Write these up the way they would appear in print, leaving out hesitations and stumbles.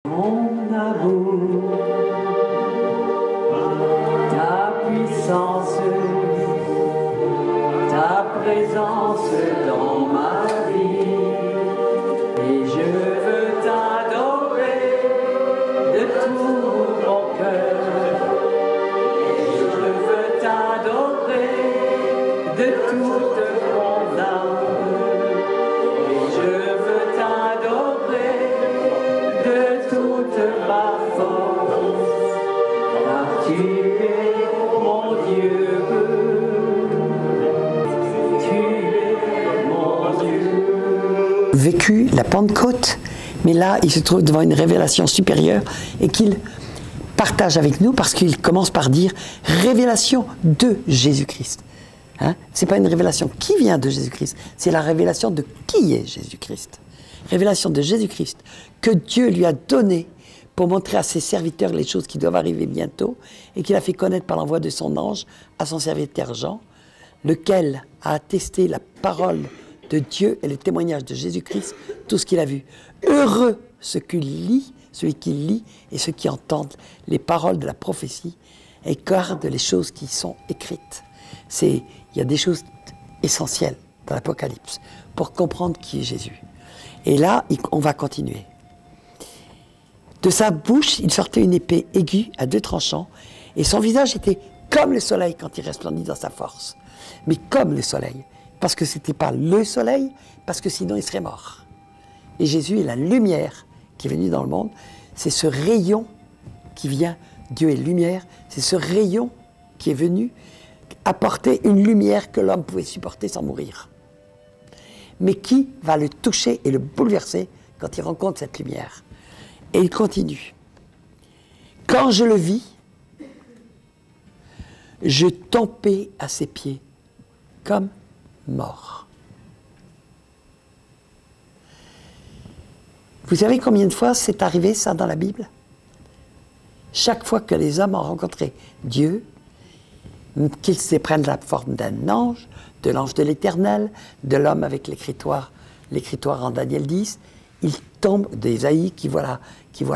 Mon amour, ta puissance, ta présence dans ma vie, et je veux t'adorer de tout mon cœur, et je veux t'adorer de toute mon âme, et je veux t'adorer de toute ma force, car tu es mon Dieu. Vécu la Pentecôte, mais là, il se trouve devant une révélation supérieure et qu'il partage avec nous parce qu'il commence par dire révélation de Jésus-Christ. Hein? Ce n'est pas une révélation qui vient de Jésus-Christ, c'est la révélation de qui est Jésus-Christ. Révélation de Jésus-Christ que Dieu lui a donné pour montrer à ses serviteurs les choses qui doivent arriver bientôt et qu'il a fait connaître par l'envoi de son ange à son serviteur Jean, lequel a attesté la parole de Dieu et le témoignage de Jésus-Christ, tout ce qu'il a vu. Heureux celui qui lit et ceux qui entendent les paroles de la prophétie et gardent les choses qui sont écrites. Il y a des choses essentielles dans l'Apocalypse pour comprendre qui est Jésus. Et là, on va continuer. De sa bouche, il sortait une épée aiguë à 2 tranchants et son visage était comme le soleil quand il resplendit dans sa force. Mais comme le soleil. Parce que ce n'était pas le soleil, parce que sinon il serait mort. Et Jésus est la lumière qui est venue dans le monde. C'est ce rayon qui vient, Dieu est lumière, c'est ce rayon qui est venu apporter une lumière que l'homme pouvait supporter sans mourir. Mais qui va le toucher et le bouleverser quand il rencontre cette lumière? Et il continue. Quand je le vis, je tombais à ses pieds comme mort. Vous savez combien de fois c'est arrivé ça dans la Bible? Chaque fois que les hommes ont rencontré Dieu, qu'ils se prennent la forme d'un ange, de l'ange de l'Éternel, de l'homme avec l'écritoire en Daniel 10, ils tombent, d'Ésaïe qui voit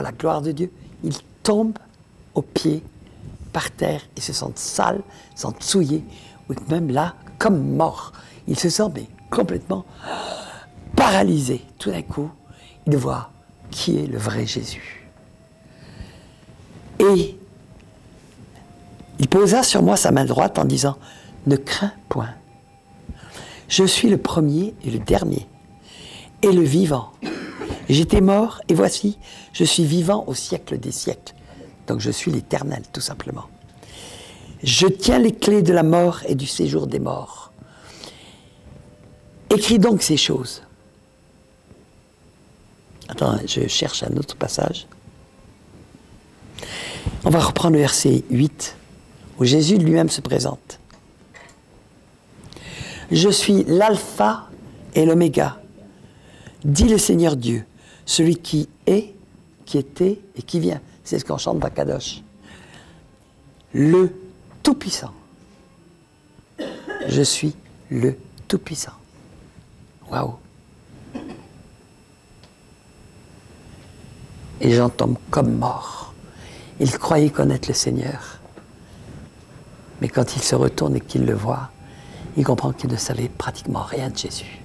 la gloire de Dieu, ils tombent aux pieds, par terre, et se sentent sales, se sentent souillés, ou même là, comme morts. Ils se sentent mais, complètement paralysés. Tout d'un coup, ils voient qui est le vrai Jésus. Et il posa sur moi sa main droite en disant « Ne crains point, je suis le premier et le dernier, et le vivant. J'étais mort, et voici, je suis vivant au siècle des siècles. » Donc je suis l'Éternel, tout simplement. Je tiens les clés de la mort et du séjour des morts. Écris donc ces choses. Attends, je cherche un autre passage. On va reprendre le verset 8, où Jésus lui-même se présente. Je suis l'alpha et l'oméga, dit le Seigneur Dieu, celui qui est, qui était et qui vient. C'est ce qu'on chante dans Kadosh. Le Tout-Puissant. Je suis le Tout-Puissant. Waouh! Et les gens tombent comme morts. Ils croyaient connaître le Seigneur. Mais quand ils se retournent et qu'ils le voient, ils comprennent qu'ils ne savaient pratiquement rien de Jésus.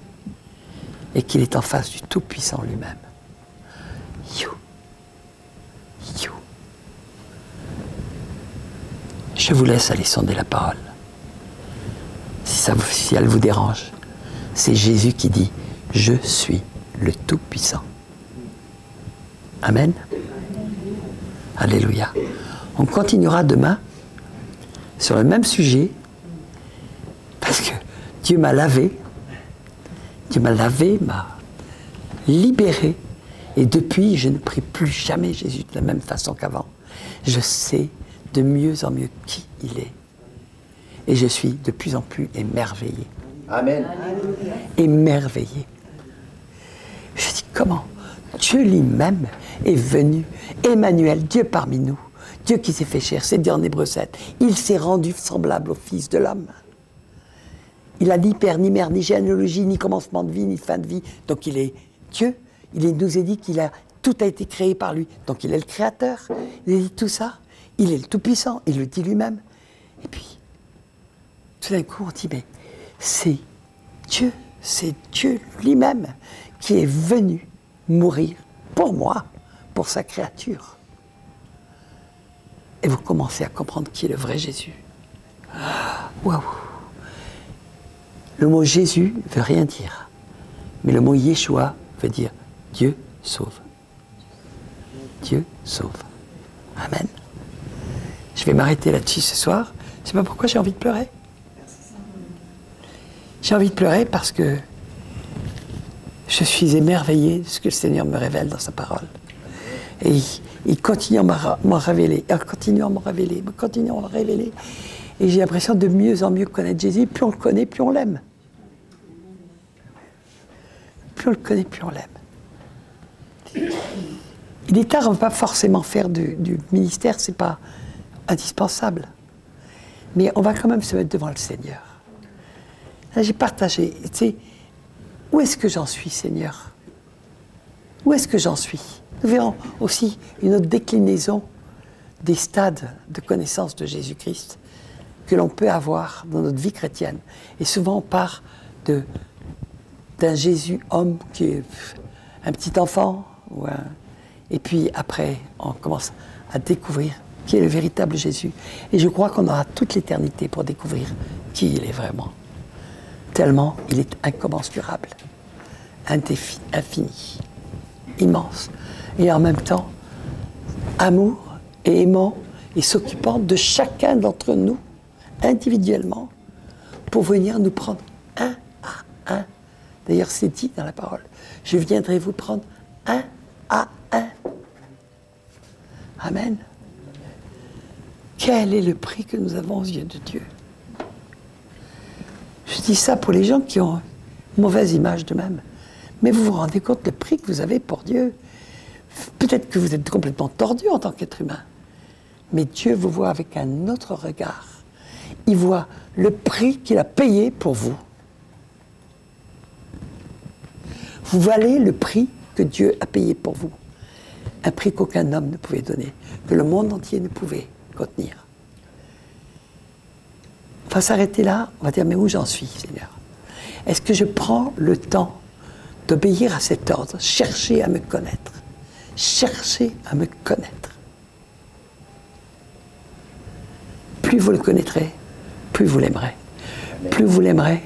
Et qu'il est en face du Tout-Puissant lui-même. You. You. Je vous laisse aller sonder la parole. Si elle vous dérange, c'est Jésus qui dit « Je suis le Tout-Puissant ». Amen. Alléluia. On continuera demain sur le même sujet parce que Dieu m'a lavé, m'a libéré et depuis je ne prie plus jamais Jésus de la même façon qu'avant. Je sais de mieux en mieux qui il est et je suis de plus en plus émerveillé. Amen. Émerveillé. Je dis comment Dieu lui-même est venu, Emmanuel, Dieu parmi nous, Dieu qui s'est fait chair, c'est dit en Hébreux 7, il s'est rendu semblable au Fils de l'homme. Il n'a ni père, ni mère, ni généalogie, ni commencement de vie, ni fin de vie. Donc il est Dieu. Il nous a dit qu'il a Tout a été créé par lui. Donc il est le créateur. Il dit tout ça. Il est le Tout-Puissant. Il le dit lui-même. Et puis, tout d'un coup, on dit, mais c'est Dieu lui-même qui est venu mourir pour moi, pour sa créature. Et vous commencez à comprendre qui est le vrai Jésus. Waouh! Le mot Jésus ne veut rien dire. Mais le mot Yeshua veut dire Dieu sauve. Dieu sauve. Amen. Je vais m'arrêter là-dessus ce soir. Je ne sais pas pourquoi j'ai envie de pleurer. J'ai envie de pleurer parce que je suis émerveillé de ce que le Seigneur me révèle dans sa parole. Et il continue à m'en révéler, continue à m'en révéler, continue à m'en révéler. Et j'ai l'impression de mieux en mieux connaître Jésus. Plus on le connaît, plus on l'aime. Plus on le connaît, plus on l'aime. Il est tard, on ne va pas forcément faire du ministère, ce n'est pas indispensable. Mais on va quand même se mettre devant le Seigneur. Là, j'ai partagé, tu sais, où est-ce que j'en suis, Seigneur? Où est-ce que j'en suis? Nous verrons aussi une autre déclinaison des stades de connaissance de Jésus-Christ que l'on peut avoir dans notre vie chrétienne. Et souvent, on part d'un Jésus homme qui est un petit enfant, et puis après, on commence à découvrir qui est le véritable Jésus. Et je crois qu'on aura toute l'éternité pour découvrir qui il est vraiment. Tellement il est incommensurable, infini, immense. Et en même temps, amour et aimant et s'occupant de chacun d'entre nous, individuellement, pour venir nous prendre un à un. D'ailleurs, c'est dit dans la parole. Je viendrai vous prendre un à un. Amen. Quel est le prix que nous avons aux yeux de Dieu? Je dis ça pour les gens qui ont une mauvaise image d'eux-mêmes. Mais vous vous rendez compte le prix que vous avez pour Dieu? Peut-être que vous êtes complètement tordu en tant qu'être humain. Mais Dieu vous voit avec un autre regard. Il voit le prix qu'il a payé pour vous. Vous valez le prix que Dieu a payé pour vous. Un prix qu'aucun homme ne pouvait donner, que le monde entier ne pouvait contenir. On va s'arrêter là, on va dire, mais où j'en suis, Seigneur? Est-ce que je prends le temps d'obéir à cet ordre? Chercher à me connaître. Chercher à me connaître. Plus vous le connaîtrez, plus vous l'aimerez. Plus vous l'aimerez,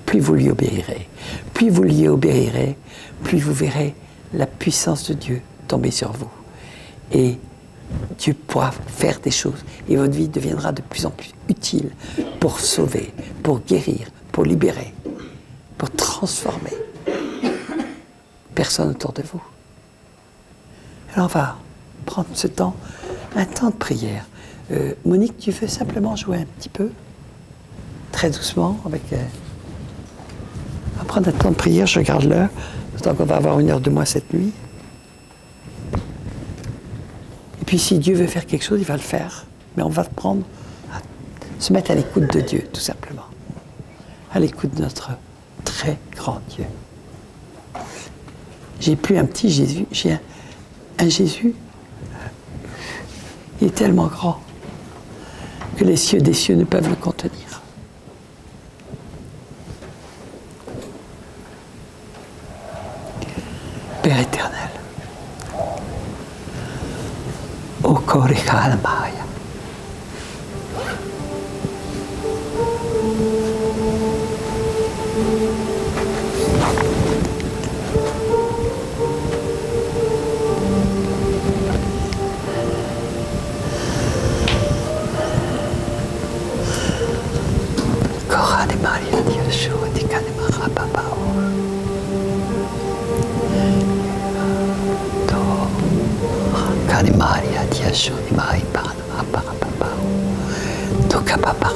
plus vous lui obéirez. Plus vous lui obéirez, plus vous verrez la puissance de Dieu tomber sur vous. Et Dieu pourra faire des choses. Et votre vie deviendra de plus en plus utile pour sauver, pour guérir, pour libérer, pour transformer personne autour de vous. Alors on va prendre ce temps, un temps de prière. Monique, tu veux simplement jouer un petit peu? Très doucement, avec... On va prendre un temps de prière, je regarde l'heure, d'autant qu'on va avoir 1 heure de moins cette nuit. Et puis si Dieu veut faire quelque chose, il va le faire. Mais on va prendre, se mettre à l'écoute de Dieu, tout simplement. À l'écoute de notre très grand Dieu. J'ai plus un petit Jésus, j'ai un Jésus, il est tellement grand que les cieux des cieux ne peuvent le contenir. Père éternel, O Korichalmaya, Korade Maria Diosho, Dikane Marapapao. Maria Diasho Mai Pana Papa Toka Papa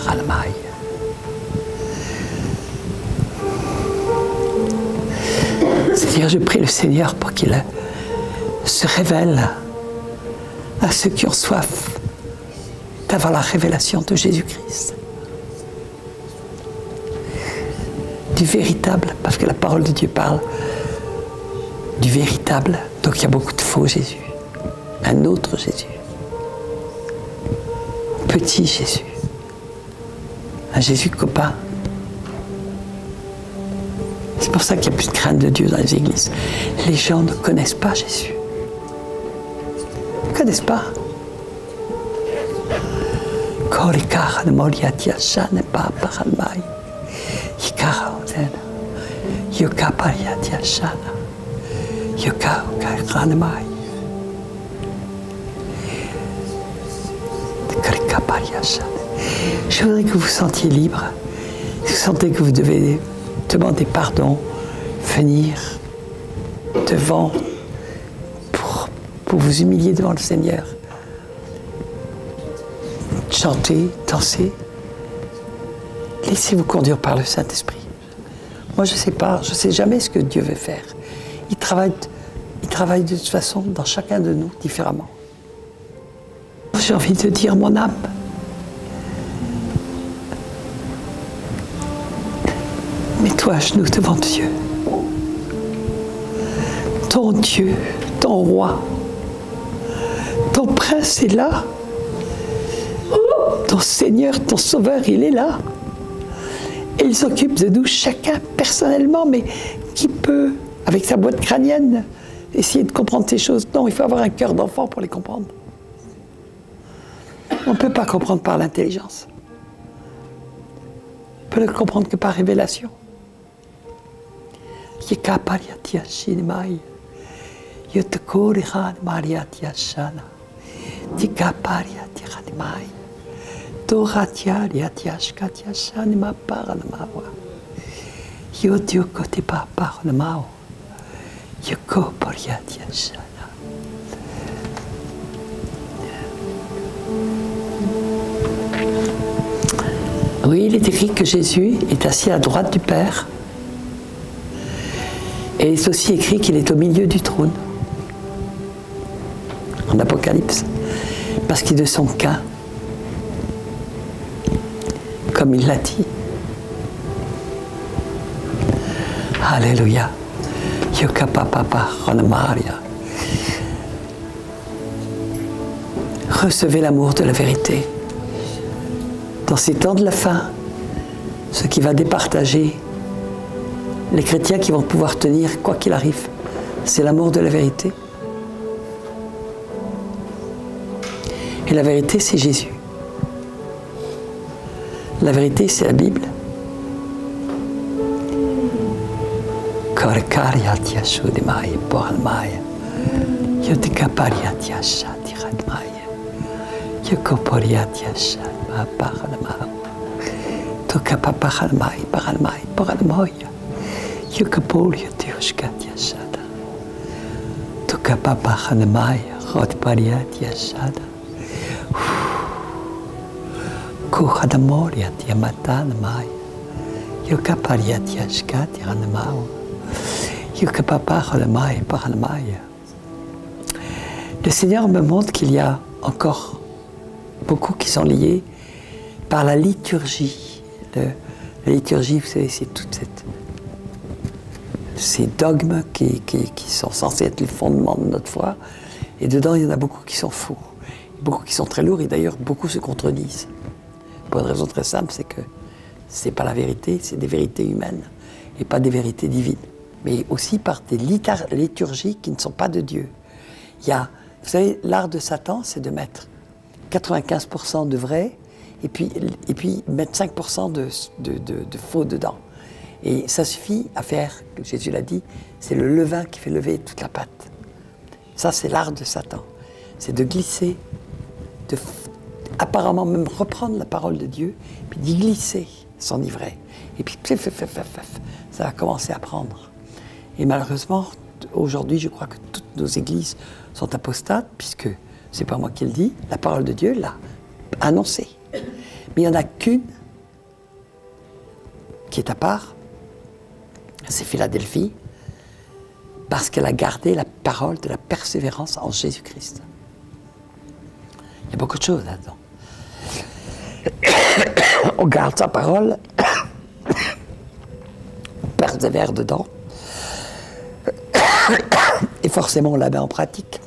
Almai. C'est-à-dire, je prie le Seigneur pour qu'il se révèle à ceux qui ont soif d'avoir la révélation de Jésus-Christ. Du véritable, parce que la parole de Dieu parle du véritable. Donc il y a beaucoup de faux Jésus. Un autre Jésus. Petit Jésus. Un Jésus copain. C'est pour ça qu'il n'y a plus de crainte de Dieu dans les églises. Les gens ne connaissent pas Jésus. Ils ne connaissent pas. Je voudrais que vous sentiez libre. Vous sentez que vous devez demander pardon, venir devant pour vous humilier devant le Seigneur. Chanter, danser. Laissez-vous conduire par le Saint-Esprit. Moi, je ne sais pas, je ne sais jamais ce que Dieu veut faire. Il travaille de toute façon dans chacun de nous différemment. J'ai envie de dire, mon âme, mets-toi à genoux devant Dieu. Ton Dieu, ton roi, ton prince est là. Ton Seigneur, ton Sauveur, il est là. Et il s'occupe de nous chacun personnellement, mais qui peut, avec sa boîte crânienne, essayer de comprendre ces choses? Non, il faut avoir un cœur d'enfant pour les comprendre. On ne peut pas comprendre par l'intelligence. On peut le comprendre que par révélation. Oui, il est écrit que Jésus est assis à la droite du Père. Et il est aussi écrit qu'il est au milieu du trône. En Apocalypse. Parce qu'ils ne sont qu'un. Comme il l'a dit. Alléluia. Recevez l'amour de la vérité. Dans ces temps de la fin, ce qui va départager les chrétiens qui vont pouvoir tenir quoi qu'il arrive, c'est l'amour de la vérité. Et la vérité, c'est Jésus. La vérité, c'est la Bible. Le Seigneur me montre qu'il y a encore beaucoup qui sont liés par la liturgie. La liturgie, vous savez, c'est toutes ces dogmes qui sont censés être le fondement de notre foi. Et dedans, il y en a beaucoup qui sont faux, beaucoup qui sont très lourds, et d'ailleurs, beaucoup se contredisent. Pour une raison très simple, c'est que c'est pas la vérité, c'est des vérités humaines, et pas des vérités divines. Mais aussi par des liturgies qui ne sont pas de Dieu. Il y a, vous savez, l'art de Satan, c'est de mettre 95% de vrai, et puis mettre 5% de faux dedans. Et ça suffit à faire, comme Jésus l'a dit, c'est le levain qui fait lever toute la pâte. Ça, c'est l'art de Satan. C'est de glisser, apparemment même reprendre la parole de Dieu, puis d'y glisser, s'enivrer. Et puis, ça va commencer à prendre. Et malheureusement, aujourd'hui, je crois que toutes nos églises sont apostates, puisque, c'est pas moi qui le dis, la parole de Dieu l'a annoncé. Mais il n'y en a qu'une qui est à part, c'est Philadelphie, parce qu'elle a gardé la parole de la persévérance en Jésus-Christ. Il y a beaucoup de choses là-dedans. On garde sa parole, on persévère dedans. forcément on la met en pratique.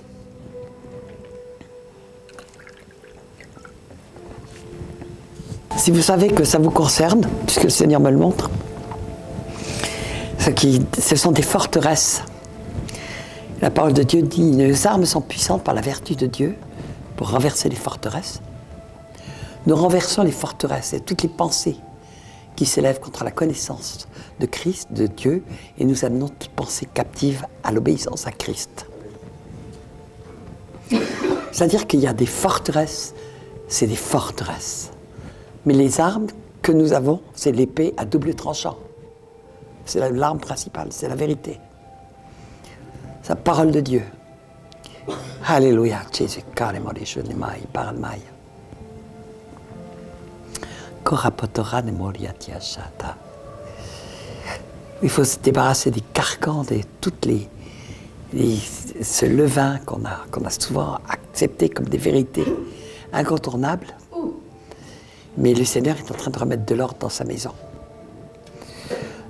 Si vous savez que ça vous concerne, puisque le Seigneur me le montre, ce sont des forteresses. La parole de Dieu dit, nos armes sont puissantes par la vertu de Dieu pour renverser les forteresses. Nous renversons les forteresses et toutes les pensées qui s'élèvent contre la connaissance de Christ, de Dieu, et nous amenons toute pensée captive à l'obéissance à Christ. C'est-à-dire qu'il y a des forteresses, c'est des forteresses. Mais les armes que nous avons, c'est l'épée à double tranchant. C'est l'arme principale, c'est la vérité. C'est la parole de Dieu. Alléluia, Jésus, carrément les jeux de mailles, parle maille. Il faut se débarrasser des carcans, de toutes ce levain qu'on a souvent accepté comme des vérités incontournables. Mais le Seigneur est en train de remettre de l'ordre dans sa maison.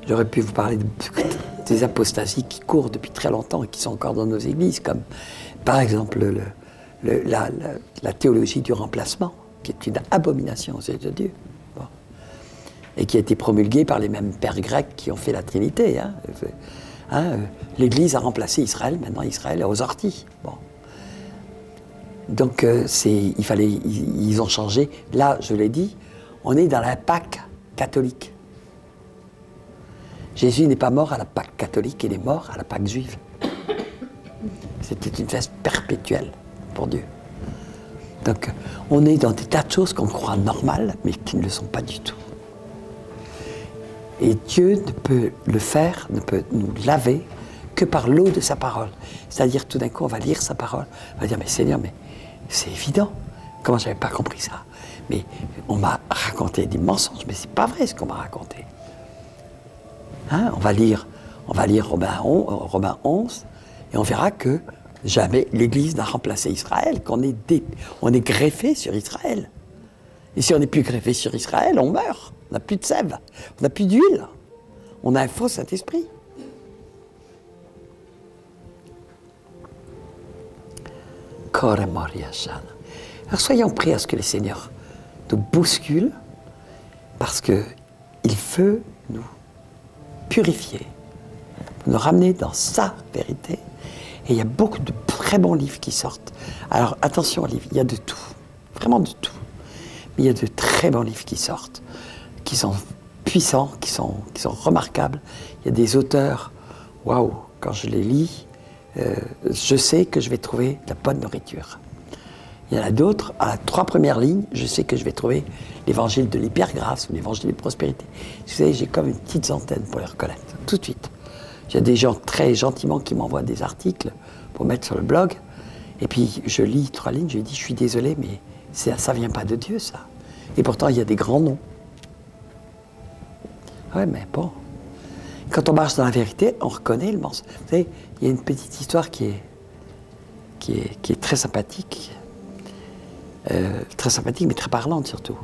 J'aurais pu vous parler des apostasies qui courent depuis très longtemps et qui sont encore dans nos églises, comme par exemple la théologie du remplacement, qui est une abomination aux yeux de Dieu. Bon. Et qui a été promulguée par les mêmes pères grecs qui ont fait la Trinité. L'Église a remplacé Israël, maintenant Israël est aux orties. Bon. Donc ils ont changé. Là, je l'ai dit, on est dans la Pâque catholique. Jésus n'est pas mort à la Pâque catholique, il est mort à la Pâque juive. C'était une fête perpétuelle pour Dieu. Donc, on est dans des tas de choses qu'on croit normales, mais qui ne le sont pas du tout. Et Dieu ne peut le faire, ne peut nous laver que par l'eau de sa parole. C'est-à-dire, tout d'un coup, on va lire sa parole, on va dire, mais Seigneur, mais c'est évident. Comment j'avais pas compris ça? Mais on m'a raconté des mensonges, mais c'est pas vrai ce qu'on m'a raconté. On va lire Romains 11, et on verra que jamais l'Église n'a remplacé Israël, qu'on est greffé sur Israël. Et si on n'est plus greffé sur Israël, on meurt. On n'a plus de sève, on n'a plus d'huile. On a un faux Saint-Esprit. Alors soyons prêts à ce que le Seigneur nous bouscule, parce qu'il veut nous purifier, nous ramener dans sa vérité. Et il y a beaucoup de très bons livres qui sortent. Alors attention aux livres, il y a de tout, vraiment de tout. Mais il y a de très bons livres qui sortent, qui sont puissants, qui sont remarquables. Il y a des auteurs, waouh, quand je les lis, je sais que je vais trouver de la bonne nourriture. Il y en a d'autres, à la 3 premières lignes, je sais que je vais trouver l'évangile de l'hypergrâce ou l'évangile de prospérité. Vous savez, j'ai comme une petite antenne pour les reconnaître, tout de suite. Il y a des gens très gentiment qui m'envoient des articles pour mettre sur le blog, et puis je lis 3 lignes, je lui dis, je suis désolé, mais ça vient pas de Dieu, ça. Et pourtant, il y a des grands noms. Ouais, mais bon. Quand on marche dans la vérité, on reconnaît le mensonge. Vous savez, il y a une petite histoire qui est très sympathique. Très sympathique, mais très parlante surtout.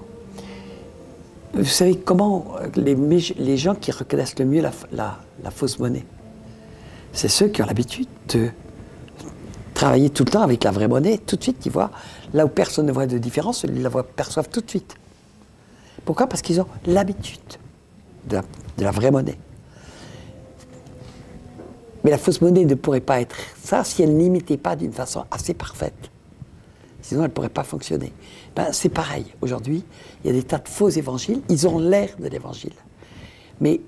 Vous savez comment les gens qui reconnaissent le mieux la fausse monnaie, c'est ceux qui ont l'habitude de travailler tout le temps avec la vraie monnaie. Tout de suite, ils voient, là où personne ne voit de différence, ils la perçoivent tout de suite. Pourquoi? Parce qu'ils ont l'habitude de la vraie monnaie. Mais la fausse monnaie ne pourrait pas être ça si elle n'imitait pas d'une façon assez parfaite. Sinon, elle ne pourrait pas fonctionner. C'est pareil. Aujourd'hui, il y a des tas de faux évangiles. Ils ont l'air de l'évangile. Mais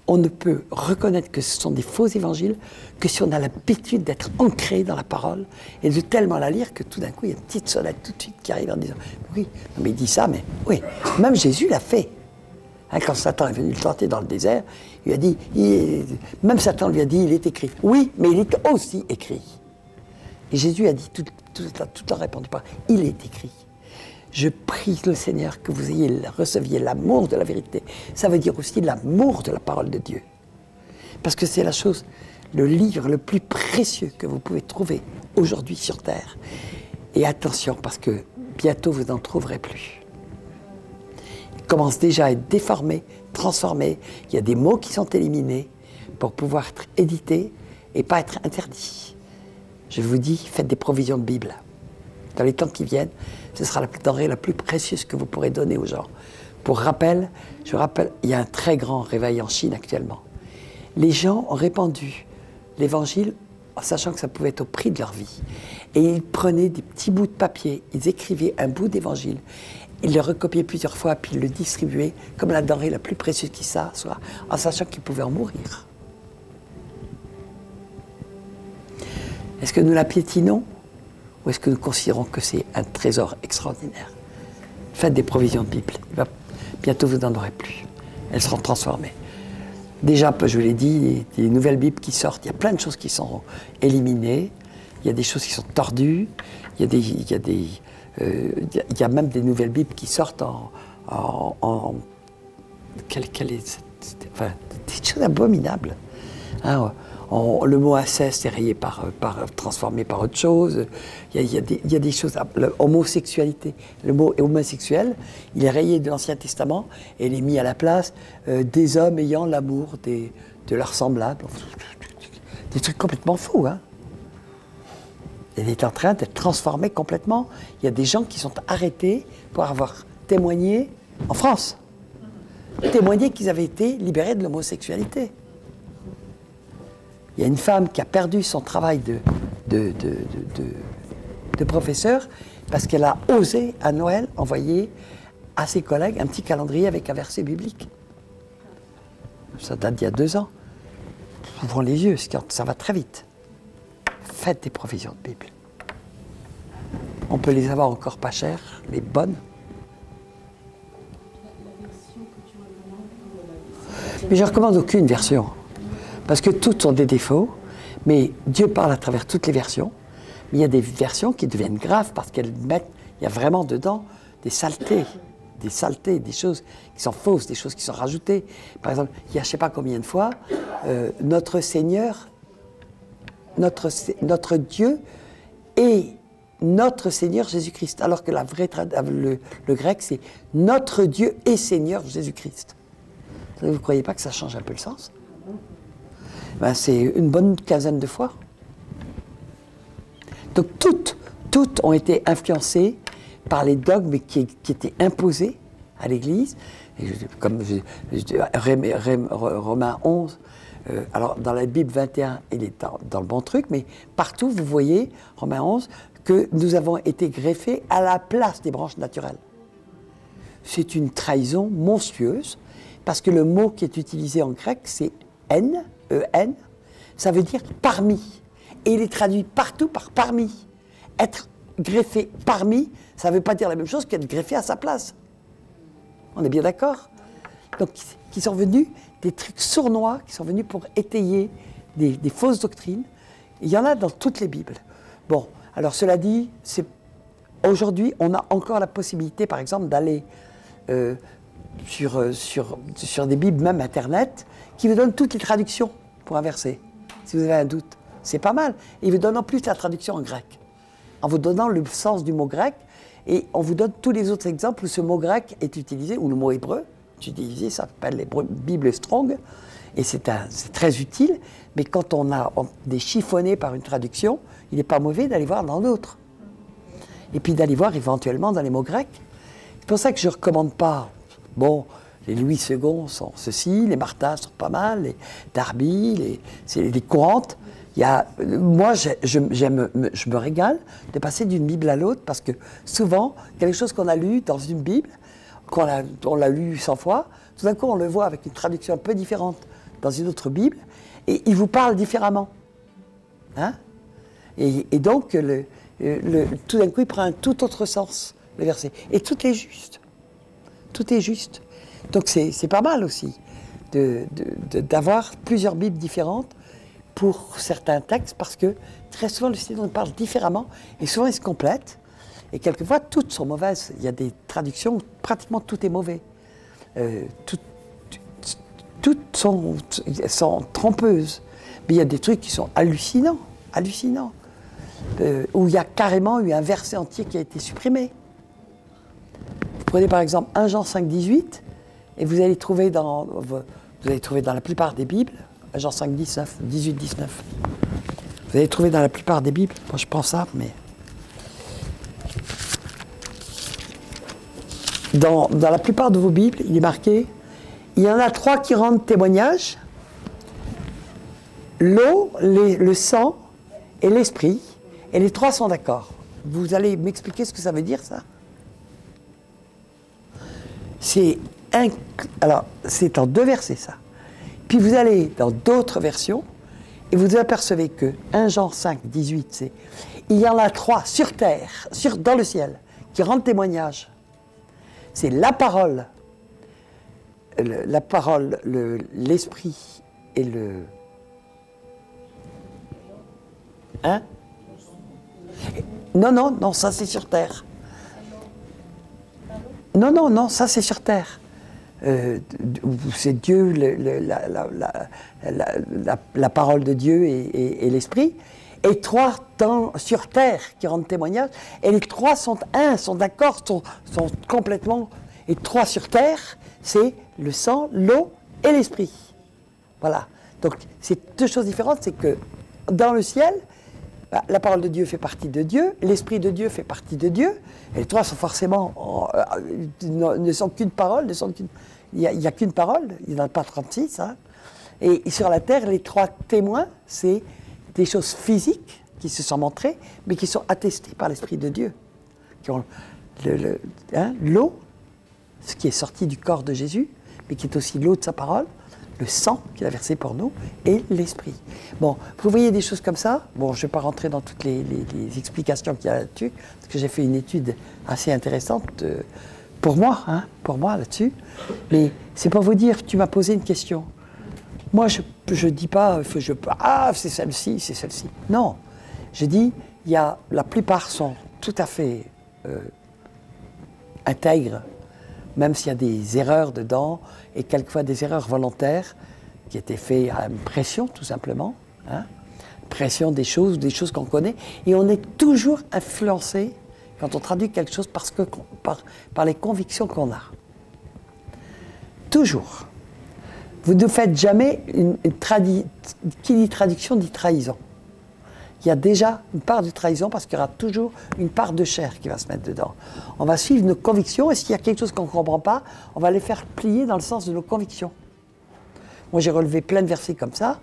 on ne peut reconnaître que ce sont des faux évangiles que si on a l'habitude d'être ancré dans la parole et de tellement la lire que tout d'un coup, il y a une petite sonnette tout de suite qui arrive en disant « Oui, non, mais il dit ça, mais oui. » Même Jésus l'a fait. Quand Satan est venu le tenter dans le désert, il lui a dit, même Satan lui a dit, il est écrit. Oui, mais il est aussi écrit. Et Jésus a dit, tout leur répondu pas, il est écrit. Je prie le Seigneur que vous receviez l'amour de la vérité. Ça veut dire aussi l'amour de la parole de Dieu. Parce que c'est la chose, le livre le plus précieux que vous pouvez trouver aujourd'hui sur terre. Et attention, parce que bientôt vous n'en trouverez plus. Commence déjà à être déformé, transformé. Il y a des mots qui sont éliminés pour pouvoir être édités et pas être interdits. je vous dis, faites des provisions de Bible. Dans les temps qui viennent, ce sera la denrée la plus précieuse que vous pourrez donner aux gens. Pour rappel, je rappelle, il y a un très grand réveil en Chine actuellement. Les gens ont répandu l'évangile en sachant que ça pouvait être au prix de leur vie. Et ils prenaient des petits bouts de papier, ils écrivaient un bout d'évangile, ils le recopiaient plusieurs fois, puis ils le distribuaient comme la denrée la plus précieuse qui soit, en sachant qu'ils pouvaient en mourir. Est-ce que nous la piétinons ou est-ce que nous considérons que c'est un trésor extraordinaire? Faites des provisions de Bible. Bientôt, vous n'en aurez plus. Elles seront transformées. Déjà, je vous l'ai dit, il y a des nouvelles Bibles qui sortent. Il y a plein de choses qui sont éliminées. Il y a des choses qui sont tordues. Il y a même des nouvelles Bibles qui sortent des choses abominables. Hein, le mot inceste est rayé transformé par autre chose. Il y a des choses. L'homosexualité, le mot homosexuel, il est rayé de l'Ancien Testament et il est mis à la place des hommes ayant l'amour de leurs semblables. Des trucs complètement fous. Hein. Il est en train d'être transformé complètement. Il y a des gens qui sont arrêtés pour avoir témoigné en France. Témoigné qu'ils avaient été libérés de l'homosexualité. Il y a une femme qui a perdu son travail de professeur parce qu'elle a osé à Noël envoyer à ses collègues un petit calendrier avec un verset biblique. Ça date d'il y a 2 ans. Ouvrons les yeux, ça va très vite. Faites des provisions de Bible. On peut les avoir encore pas chères, mais bonnes. Mais je ne recommande aucune version. Parce que toutes ont des défauts, mais Dieu parle à travers toutes les versions. Mais il y a des versions qui deviennent graves parce qu'elles mettent, il y a vraiment dedans des saletés, des choses qui sont fausses, des choses qui sont rajoutées. Par exemple, il y a je ne sais pas combien de fois, notre Seigneur, notre Dieu et notre Seigneur Jésus-Christ. Alors que le grec, c'est notre Dieu et Seigneur Jésus-Christ. Vous ne croyez pas que ça change un peu le sens ? Ben, c'est une bonne quinzaine de fois. Donc toutes ont été influencées par les dogmes qui étaient imposés à l'Église. Comme Romains 11, alors dans la Bible 21, il est dans le bon truc, mais partout vous voyez, Romains 11, que nous avons été greffés à la place des branches naturelles. C'est une trahison monstrueuse, parce que le mot qui est utilisé en grec, c'est N, E-N, ça veut dire parmi. Et il est traduit partout par parmi. Être greffé parmi, ça ne veut pas dire la même chose qu'être greffé à sa place. On est bien d'accord? Donc, qui sont venus des trucs sournois, qui sont venus pour étayer des fausses doctrines. Il y en a dans toutes les Bibles. Bon, alors cela dit, aujourd'hui, on a encore la possibilité, par exemple, d'aller sur des Bibles, même Internet, qui vous donnent toutes les traductions pour un verset, si vous avez un doute. C'est pas mal. Et il vous donne en plus la traduction en grec, en vous donnant le sens du mot grec, et on vous donne tous les autres exemples où ce mot grec est utilisé, ou le mot hébreu est utilisé, ça s'appelle les Bibles Strong, et c'est très utile, mais quand on est chiffonné par une traduction, il n'est pas mauvais d'aller voir dans d'autres. Et puis d'aller voir éventuellement dans les mots grecs. C'est pour ça que je ne recommande pas, bon, les Louis II sont ceci, les Martin sont pas mal, les Darby, les courantes. Moi, je me régale de passer d'une Bible à l'autre parce que souvent, quelque chose qu'on a lu dans une Bible, on l'a lu 100 fois, tout d'un coup, on le voit avec une traduction un peu différente dans une autre Bible et il vous parle différemment. Hein? Et donc, tout d'un coup, il prend un tout autre sens, le verset. Et tout est juste. Tout est juste. Donc, c'est pas mal aussi d'avoir plusieurs Bibles différentes pour certains textes, parce que très souvent le Seigneur nous parle différemment, et souvent ils se complètent, et quelquefois toutes sont mauvaises. Il y a des traductions où pratiquement tout est mauvais. Toutes sont trompeuses. Mais il y a des trucs qui sont hallucinants, où il y a carrément eu un verset entier qui a été supprimé. Vous prenez par exemple 1 Jean 5, 18, et vous allez trouver dans la plupart des Bibles, Jean 5, 18, 19. Vous allez trouver dans la plupart des Bibles. Moi, je prends ça, mais... Dans la plupart de vos Bibles, il est marqué, il y en a 3 qui rendent témoignage, l'eau, le sang et l'esprit, et les 3 sont d'accord. Vous allez m'expliquer ce que ça veut dire, ça? Alors, c'est en 2 versets, ça. Puis vous allez dans d'autres versions, et vous apercevez que 1 Jean 5, 18, c'est il y en a 3 sur terre, dans le ciel, qui rendent témoignage. C'est la parole, l'esprit et le... Hein? Non, ça c'est sur terre. Non, ça c'est sur terre. C'est Dieu, la parole de Dieu et l'esprit. Et 3 sur terre qui rendent témoignage. Et les 3 sont sont d'accord, sont complètement... Et 3 sur terre, c'est le sang, l'eau et l'esprit. Voilà. Donc, c'est 2 choses différentes. C'est que dans le ciel, la parole de Dieu fait partie de Dieu, l'esprit de Dieu fait partie de Dieu. Et les 3 sont forcément... ne sont qu'une parole, il n'y a qu'une parole, il n'y en a pas 36. Hein. Et sur la terre, les 3 témoins, c'est des choses physiques qui se sont montrées, mais qui sont attestées par l'Esprit de Dieu. Qui ont l'eau, ce qui est sorti du corps de Jésus, mais qui est aussi l'eau de sa parole, le sang qu'il a versé pour nous, et l'Esprit. Bon, vous voyez des choses comme ça. Bon, je ne vais pas rentrer dans toutes les explications qu'il y a là-dessus, parce que j'ai fait une étude assez intéressante pour moi là-dessus. Mais c'est pour vous dire, tu m'as posé une question. Moi, je dis pas, c'est celle-ci, c'est celle-ci. Non, je dis, la plupart sont tout à fait intègres, même s'il y a des erreurs dedans, et quelquefois des erreurs volontaires, qui étaient faites à une pression, tout simplement. Hein, pression des choses qu'on connaît, et on est toujours influencé, quand on traduit quelque chose, par les convictions qu'on a. Toujours. Vous ne faites jamais qui dit traduction dit trahison. Il y a déjà une part de trahison parce qu'il y aura toujours une part de chair qui va se mettre dedans. On va suivre nos convictions et s'il y a quelque chose qu'on ne comprend pas, on va les faire plier dans le sens de nos convictions. Moi, j'ai relevé plein de versets comme ça,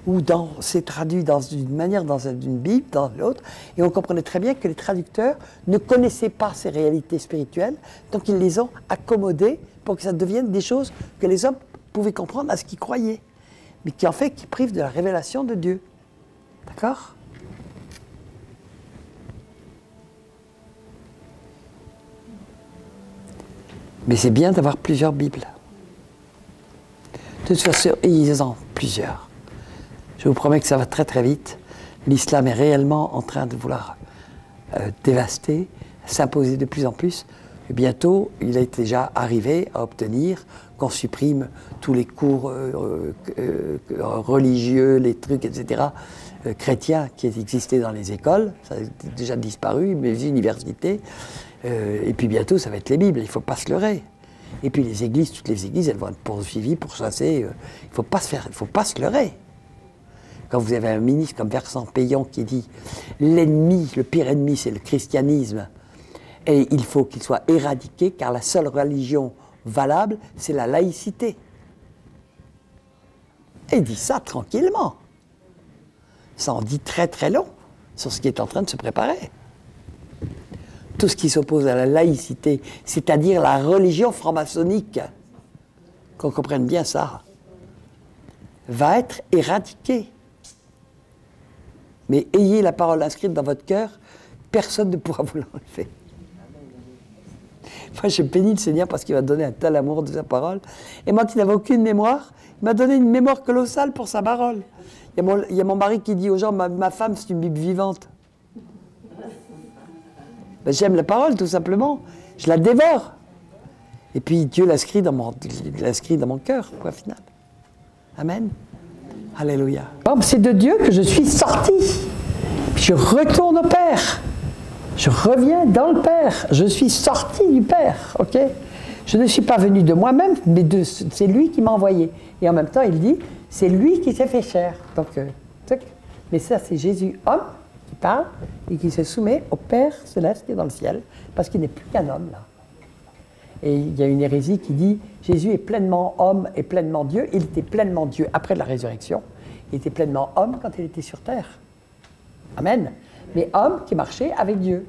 où c'est traduit dans une manière, dans une Bible, dans l'autre, et on comprenait très bien que les traducteurs ne connaissaient pas ces réalités spirituelles, donc ils les ont accommodées pour que ça devienne des choses que les hommes pouvaient comprendre à ce qu'ils croyaient, mais qui en fait qui privent de la révélation de Dieu. D'accord ? Mais c'est bien d'avoir plusieurs Bibles. De toute façon, ayez-en plusieurs. Je vous promets que ça va très très vite. L'islam est réellement en train de vouloir dévaster, s'imposer de plus en plus. Et bientôt, il est déjà arrivé à obtenir qu'on supprime tous les cours religieux, les trucs, etc., chrétiens qui existaient dans les écoles. Ça a déjà disparu, les universités. Et puis bientôt, ça va être les Bibles. Il ne faut pas se leurrer. Et puis les églises, toutes les églises, elles vont être poursuivies, pourchassées. Il ne faut pas se leurrer. Quand vous avez un ministre comme Vincent Payon qui dit « L'ennemi, le pire ennemi, c'est le christianisme. Et il faut qu'il soit éradiqué, car la seule religion valable, c'est la laïcité. » Et il dit ça tranquillement. Ça en dit très très long sur ce qui est en train de se préparer. Tout ce qui s'oppose à la laïcité, c'est-à-dire la religion franc-maçonnique, qu'on comprenne bien ça, va être éradiqué. Mais ayez la parole inscrite dans votre cœur, personne ne pourra vous l'enlever. Moi, je bénis le Seigneur parce qu'il m'a donné un tel amour de sa parole. Et moi qui n'avais aucune mémoire, il m'a donné une mémoire colossale pour sa parole. Il y a mon mari qui dit aux gens, ma femme, c'est une Bible vivante. Ben, j'aime la parole, tout simplement. Je la dévore. Et puis, Dieu l'inscrit dans mon cœur, point final. Amen. Alléluia. C'est de Dieu que je suis sorti. Je retourne au Père. Je reviens dans le Père. Je suis sorti du Père. Ok ? Je ne suis pas venu de moi-même, mais c'est lui qui m'a envoyé. Et en même temps, il dit, c'est lui qui s'est fait chair. Donc, Mais ça, c'est Jésus, homme, qui parle et qui se soumet au Père céleste qui est dans le ciel, parce qu'il n'est plus qu'un homme, là. Et il y a une hérésie qui dit Jésus est pleinement homme et pleinement Dieu. Il était pleinement Dieu après la résurrection. Il était pleinement homme quand il était sur terre. Amen. Mais homme qui marchait avec Dieu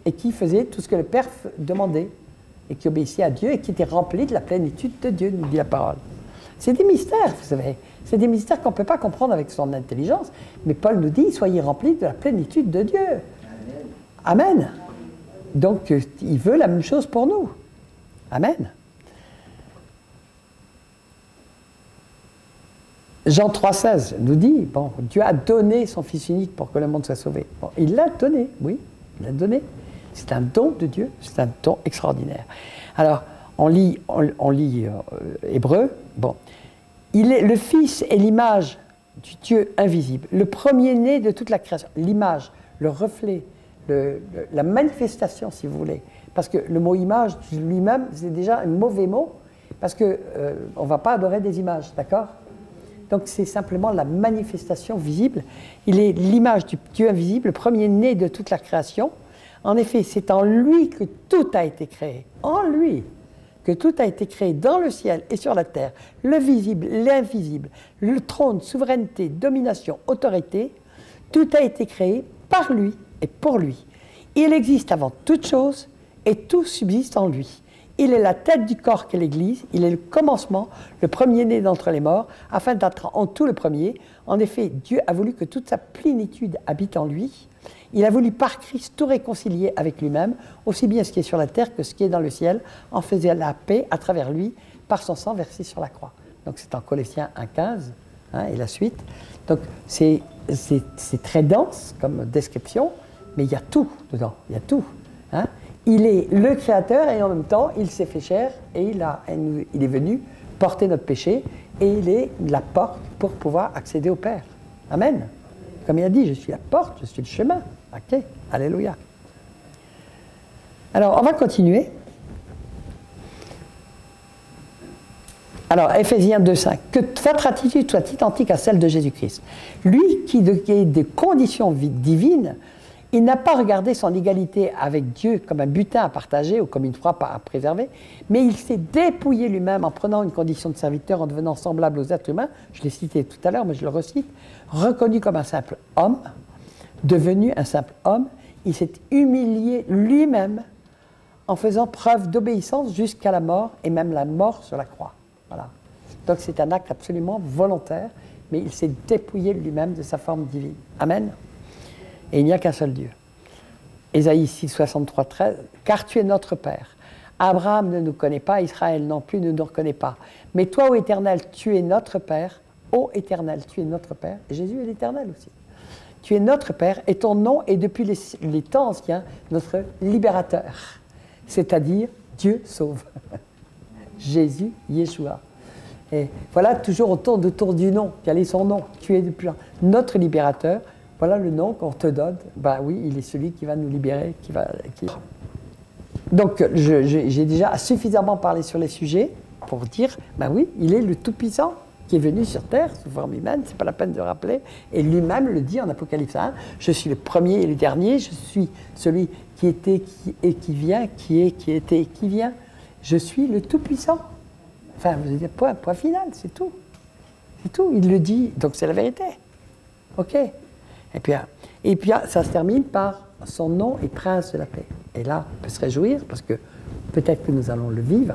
et qui faisait tout ce que le Père demandait et qui obéissait à Dieu et qui était rempli de la plénitude de Dieu, nous dit la parole. C'est des mystères, vous savez. C'est des mystères qu'on ne peut pas comprendre avec son intelligence. Mais Paul nous dit soyez remplis de la plénitude de Dieu. Amen. Donc, il veut la même chose pour nous. Amen. Jean 3,16 nous dit, bon, Dieu a donné son Fils unique pour que le monde soit sauvé. Bon, il l'a donné, oui, il l'a donné. C'est un don de Dieu, c'est un don extraordinaire. Alors, on lit Hébreu, bon. Le Fils est l'image du Dieu invisible, le premier-né de toute la création, l'image, le reflet, la manifestation, si vous voulez. Parce que le mot image lui-même, c'est déjà un mauvais mot, parce qu'on ne va pas adorer des images, d'accord? Donc c'est simplement la manifestation visible. Il est l'image du Dieu invisible, le premier-né de toute la création. En effet, c'est en lui que tout a été créé. En lui que tout a été créé dans le ciel et sur la terre, le visible, l'invisible, le trône, souveraineté, domination, autorité. Tout a été créé par lui et pour lui. Il existe avant toute chose et tout subsiste en lui. Il est la tête du corps qu'est l'Église, il est le commencement, le premier-né d'entre les morts, afin d'être en tout le premier. En effet, Dieu a voulu que toute sa plénitude habite en lui. Il a voulu par Christ tout réconcilier avec lui-même, aussi bien ce qui est sur la terre que ce qui est dans le ciel, en faisant la paix à travers lui, par son sang versé sur la croix. Donc c'est en Colossiens 1,15, et la suite. Donc c'est très dense comme description, mais il y a tout dedans, il y a tout. Il est le Créateur et en même temps, il s'est fait chair et il est venu porter notre péché et il est la porte pour pouvoir accéder au Père. Amen. Comme il a dit, je suis la porte, je suis le chemin. Ok, alléluia. Alors, on va continuer. Alors, Éphésiens 2,5. Que votre attitude soit identique à celle de Jésus-Christ. Lui qui est des conditions divines, il n'a pas regardé son égalité avec Dieu comme un butin à partager ou comme une proie à préserver, mais il s'est dépouillé lui-même en prenant une condition de serviteur, en devenant semblable aux êtres humains, je l'ai cité tout à l'heure, mais je le recite, reconnu comme un simple homme, devenu un simple homme, il s'est humilié lui-même en faisant preuve d'obéissance jusqu'à la mort, et même la mort sur la croix. Voilà. Donc c'est un acte absolument volontaire, mais il s'est dépouillé lui-même de sa forme divine. Amen. Et il n'y a qu'un seul Dieu. Ésaïe 6, 63, 13. Car tu es notre Père. Abraham ne nous connaît pas, Israël non plus ne nous reconnaît pas. Mais toi, ô Éternel, tu es notre Père. Ô Éternel, tu es notre Père. Et Jésus est l'Éternel aussi. Tu es notre Père et ton nom est depuis les temps anciens notre libérateur. C'est-à-dire Dieu sauve. Jésus, Yeshua. Et voilà, toujours autour du nom. Quel est son nom? Tu es depuis notre libérateur. Voilà le nom qu'on te donne. Ben oui, il est celui qui va nous libérer. Donc, j'ai déjà suffisamment parlé sur les sujets pour dire, ben oui, il est le Tout-Puissant qui est venu sur terre sous forme humaine, c'est pas la peine de rappeler. Et lui-même le dit en Apocalypse 1, je suis le premier et le dernier, je suis celui qui était, qui est, qui vient, qui est, qui était et qui vient. Je suis le Tout-Puissant. Enfin, vous avez point final, c'est tout. C'est tout, il le dit, donc c'est la vérité. OK. Et puis, ça se termine par son nom est prince de la paix. Et là, on peut se réjouir parce que peut-être que nous allons le vivre.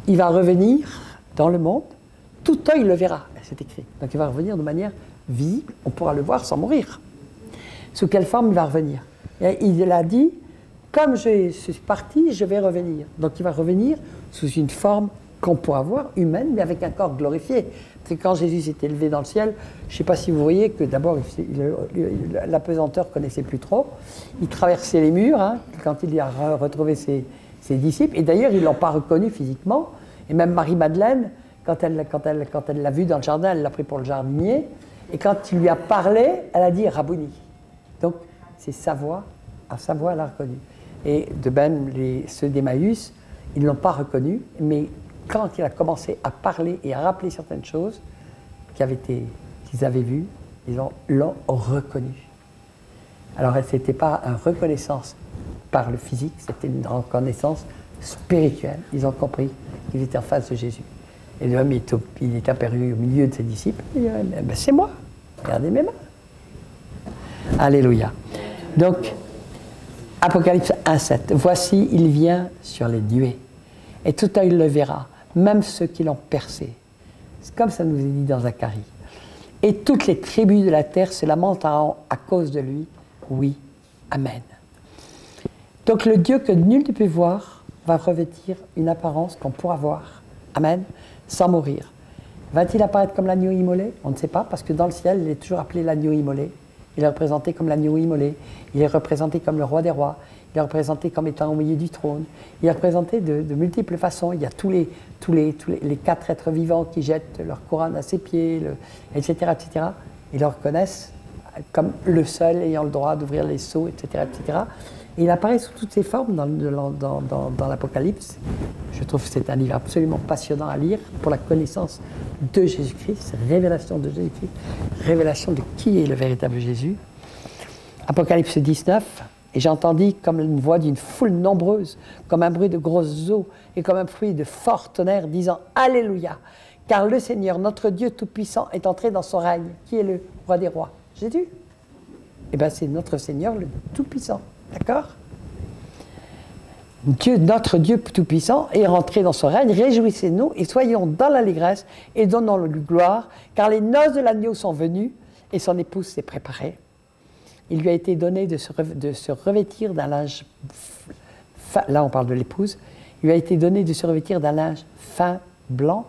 Il va revenir dans le monde, tout œil le verra, c'est écrit. Donc il va revenir de manière visible, on pourra le voir sans mourir. Sous quelle forme il va revenir? Et il a dit, comme je suis parti, je vais revenir. Donc il va revenir sous une forme qu'on pourra voir, humaine, mais avec un corps glorifié. C'est quand Jésus s'est élevé dans le ciel, je ne sais pas si vous voyez que d'abord, la pesanteur ne connaissait plus trop. Il traversait les murs, quand il a retrouvé ses disciples. Et d'ailleurs, ils ne l'ont pas reconnu physiquement. Et même Marie-Madeleine, quand elle l'a vu dans le jardin, elle l'a pris pour le jardinier. Et quand il lui a parlé, elle a dit « Rabouni ». Donc, c'est sa voix elle l'a reconnu. Et de même, ceux d'Emmaüs, ils ne l'ont pas reconnu, mais quand il a commencé à parler et à rappeler certaines choses qu'ils avaient vues, Ils l'ont reconnu. Alors, ce n'était pas une reconnaissance par le physique, c'était une reconnaissance spirituelle. Ils ont compris qu'ils étaient en face de Jésus. Et l'homme, il est apparu au milieu de ses disciples. Il dit, ben, c'est moi, regardez mes mains. Alléluia. Donc, Apocalypse 1,7. Voici, il vient sur les nuées, et tout œil le verra, même ceux qui l'ont percé. C'est comme ça nous est dit dans Zacharie. Et toutes les tribus de la terre se lamenteront à cause de lui. Oui, Amen. Donc le Dieu que nul ne peut voir va revêtir une apparence qu'on pourra voir. Amen. Sans mourir. Va-t-il apparaître comme l'agneau immolé? On ne sait pas, parce que dans le ciel, il est toujours appelé l'agneau immolé. Il est représenté comme l'agneau immolé. Il est représenté comme le roi des rois. Il est représenté comme étant au milieu du trône. Il est représenté de multiples façons. Il y a tous les 4 êtres vivants qui jettent leur couronne à ses pieds, etc., etc. Ils le reconnaissent comme le seul ayant le droit d'ouvrir les sceaux, etc., etc. Et il apparaît sous toutes ses formes dans l'Apocalypse. Je trouve que c'est un livre absolument passionnant à lire pour la connaissance de Jésus-Christ, révélation de Jésus-Christ, révélation de qui est le véritable Jésus. Apocalypse 19, et j'entendis comme une voix d'une foule nombreuse, comme un bruit de grosses eaux et comme un bruit de fort tonnerre, disant « Alléluia ! Car le Seigneur, notre Dieu Tout-Puissant, est entré dans son règne. » Qui est le roi des rois? Jésus. Eh bien, c'est notre Seigneur, le Tout-Puissant. D'accord? Dieu, notre Dieu Tout-Puissant est rentré dans son règne. Réjouissez-nous et soyons dans l'allégresse et donnons-lui gloire, car les noces de l'agneau sont venues et son épouse s'est préparée. Il lui a été donné de se revêtir d'un linge, là on parle de l'épouse, il lui a été donné de se revêtir d'un linge fin, blanc,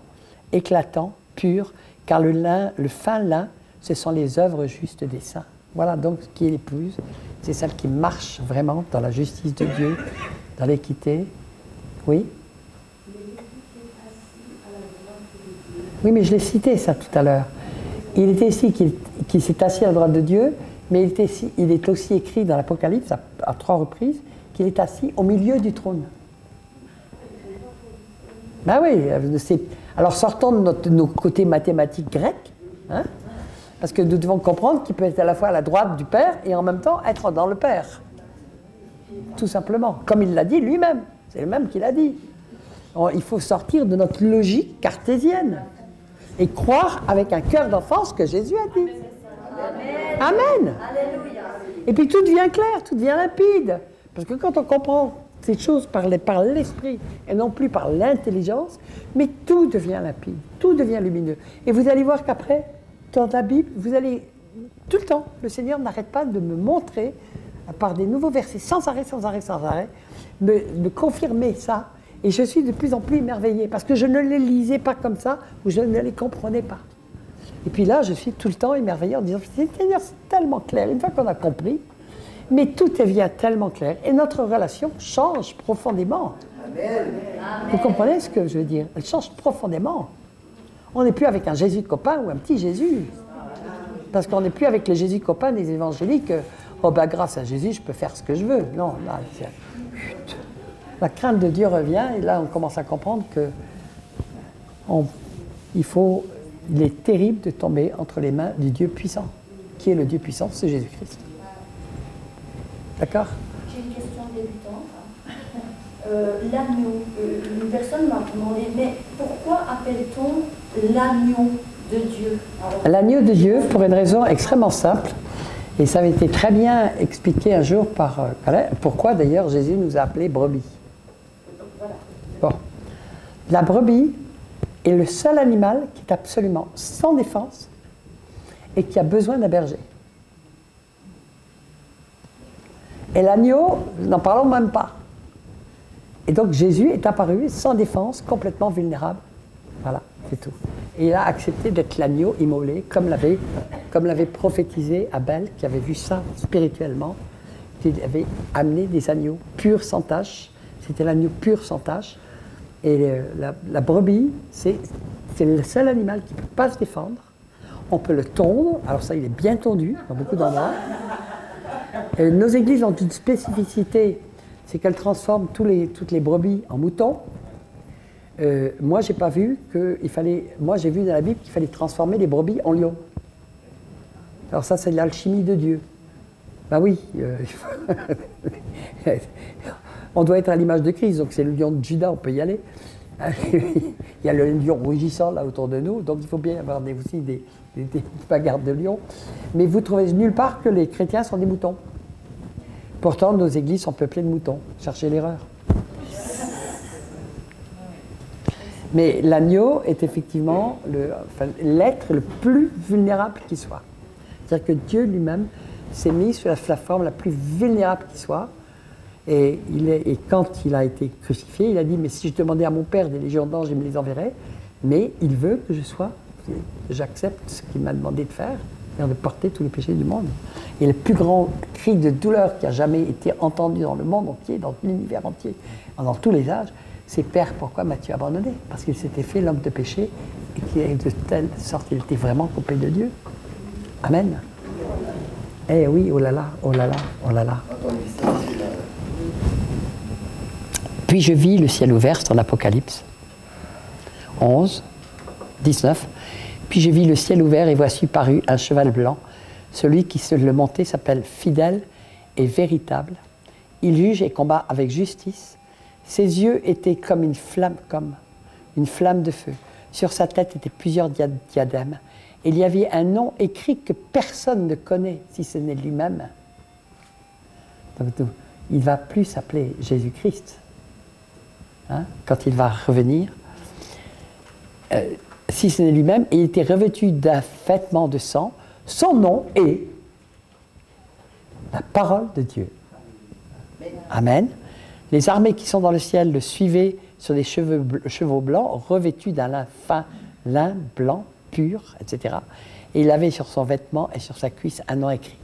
éclatant, pur, car le fin lin, ce sont les œuvres justes des saints. Voilà donc ce qui est l'épouse, c'est celle qui marche vraiment dans la justice de Dieu, dans l'équité. Oui? Oui, mais je l'ai cité ça tout à l'heure. Il était ici qu'il s'est assis à la droite de Dieu, mais il est aussi écrit dans l'Apocalypse à 3 reprises qu'il est assis au milieu du trône. Ben oui, alors sortons de nos côtés mathématiques grecs, hein, parce que nous devons comprendre qu'il peut être à la fois à la droite du Père et en même temps être dans le Père. Tout simplement, comme il l'a dit lui-même. C'est le même qui l'a dit. Il faut sortir de notre logique cartésienne et croire avec un cœur d'enfant ce que Jésus a dit. Amen. Amen. Et puis tout devient clair, tout devient limpide. Parce que quand on comprend ces choses par l'esprit et non plus par l'intelligence, mais tout devient limpide, tout devient lumineux. Et vous allez voir qu'après, dans la Bible, vous allez, tout le temps, le Seigneur n'arrête pas de me montrer, par des nouveaux versets, sans arrêt, me confirmer ça. Et je suis de plus en plus émerveillée, parce que je ne les lisais pas comme ça, ou je ne les comprenais pas. Et puis là, je suis tout le temps émerveillée en disant, Seigneur, c'est tellement clair, une fois qu'on a compris, mais tout devient tellement clair, et notre relation change profondément. Amen. Vous comprenez ce que je veux dire? Elle change profondément. On n'est plus avec un Jésus copain ou un petit Jésus. Parce qu'on n'est plus avec le Jésus copain des évangéliques. Oh ben grâce à Jésus, je peux faire ce que je veux. Non, là, la crainte de Dieu revient et là on commence à comprendre que il est terrible de tomber entre les mains du Dieu puissant. Qui est le Dieu puissant? C'est Jésus-Christ. D'accord? J'ai une question débutante. L'agneau, une personne m'a demandé, mais pourquoi appelle-t-on l'agneau de Dieu? L'agneau de Dieu, pour une raison extrêmement simple, et ça avait été très bien expliqué un jour par pourquoi d'ailleurs Jésus nous a appelés brebis. Bon. La brebis est le seul animal qui est absolument sans défense et qui a besoin d'un berger. Et l'agneau, n'en parlons même pas. Et donc Jésus est apparu sans défense, complètement vulnérable. Voilà, c'est tout. Et il a accepté d'être l'agneau immolé, comme l'avait prophétisé Abel, qui avait vu ça spirituellement, qui avait amené des agneaux purs sans tache. C'était l'agneau pur sans tache. Et la brebis, c'est le seul animal qui ne peut pas se défendre. On peut le tondre, alors ça il est bien tondu dans beaucoup d'endroits. Nos églises ont une spécificité, c'est qu'elles transforment toutes les brebis en moutons. Moi, j'ai pas vu qu'il fallait. Moi, j'ai vu dans la Bible qu'il fallait transformer les brebis en lions. Alors ça, c'est l'alchimie de Dieu. Ben oui, on doit être à l'image de Christ, donc c'est le lion de Juda, on peut y aller. Il y a le lion rugissant là autour de nous, donc il faut bien avoir aussi des bagarres de lions. Mais vous trouvez nulle part que les chrétiens sont des moutons. Pourtant, nos églises sont peuplées de moutons. Cherchez l'erreur. Mais l'agneau est effectivement l'être le plus vulnérable qui soit. C'est-à-dire que Dieu lui-même s'est mis sur la forme la plus vulnérable qui soit. Et quand il a été crucifié, il a dit, mais si je demandais à mon Père des légions d'anges, il me les enverrait, mais il veut que j'accepte ce qu'il m'a demandé de faire, c'est-à-dire de porter tous les péchés du monde. Et le plus grand cri de douleur qui a jamais été entendu dans le monde entier, dans l'univers entier, dans tous les âges, c'est Père, pourquoi m'as-tu abandonné? Parce qu'il s'était fait l'homme de péché et qu'il de telle sorte il était vraiment coupé de Dieu. Amen. Eh oui, oh là là, oh là là, oh là là. Puis je vis le ciel ouvert, c'est en Apocalypse 11, 19. Puis je vis le ciel ouvert et voici parut un cheval blanc. Celui qui se le montait s'appelle Fidèle et Véritable. Il juge et combat avec justice. Ses yeux étaient comme une flamme de feu. Sur sa tête étaient plusieurs diadèmes. Et il y avait un nom écrit que personne ne connaît si ce n'est lui-même. Donc, il ne va plus s'appeler Jésus-Christ. Hein, quand il va revenir, si ce n'est lui-même, et il était revêtu d'un vêtement de sang, son nom est la parole de Dieu. Amen. Les armées qui sont dans le ciel le suivaient sur des chevaux blancs, revêtus d'un lin blanc, pur, etc. Et il avait sur son vêtement et sur sa cuisse un nom écrit,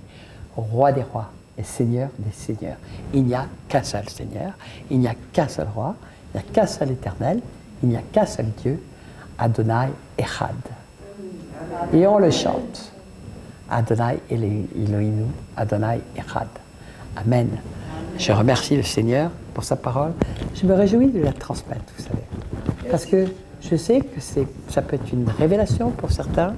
Roi des rois et Seigneur des seigneurs. Il n'y a qu'un seul Seigneur, il n'y a qu'un seul roi, il n'y a qu'un seul éternel, il n'y a qu'un seul Dieu, Adonai Echad. Et on le chante. Adonai Eloheinu, Adonai Echad. Amen. Je remercie le Seigneur pour sa parole. Je me réjouis de la transmettre, vous savez. Parce que je sais que ça peut être une révélation pour certains,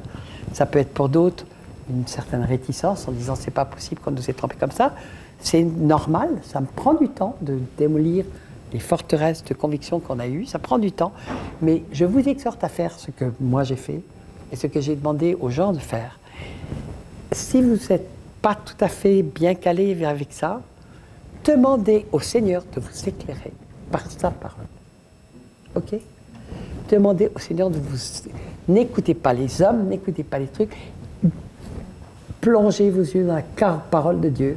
ça peut être pour d'autres une certaine réticence en disant c'est pas possible qu'on nous ait trompés comme ça. C'est normal, ça me prend du temps de démolir les forteresses de conviction qu'on a eues, ça prend du temps, mais je vous exhorte à faire ce que moi j'ai fait et ce que j'ai demandé aux gens de faire. Si vous n'êtes pas tout à fait bien calé avec ça, demandez au Seigneur de vous éclairer par sa parole. Ok? Demandez au Seigneur de vous... N'écoutez pas les hommes, n'écoutez pas les trucs. Plongez vos yeux dans la parole de Dieu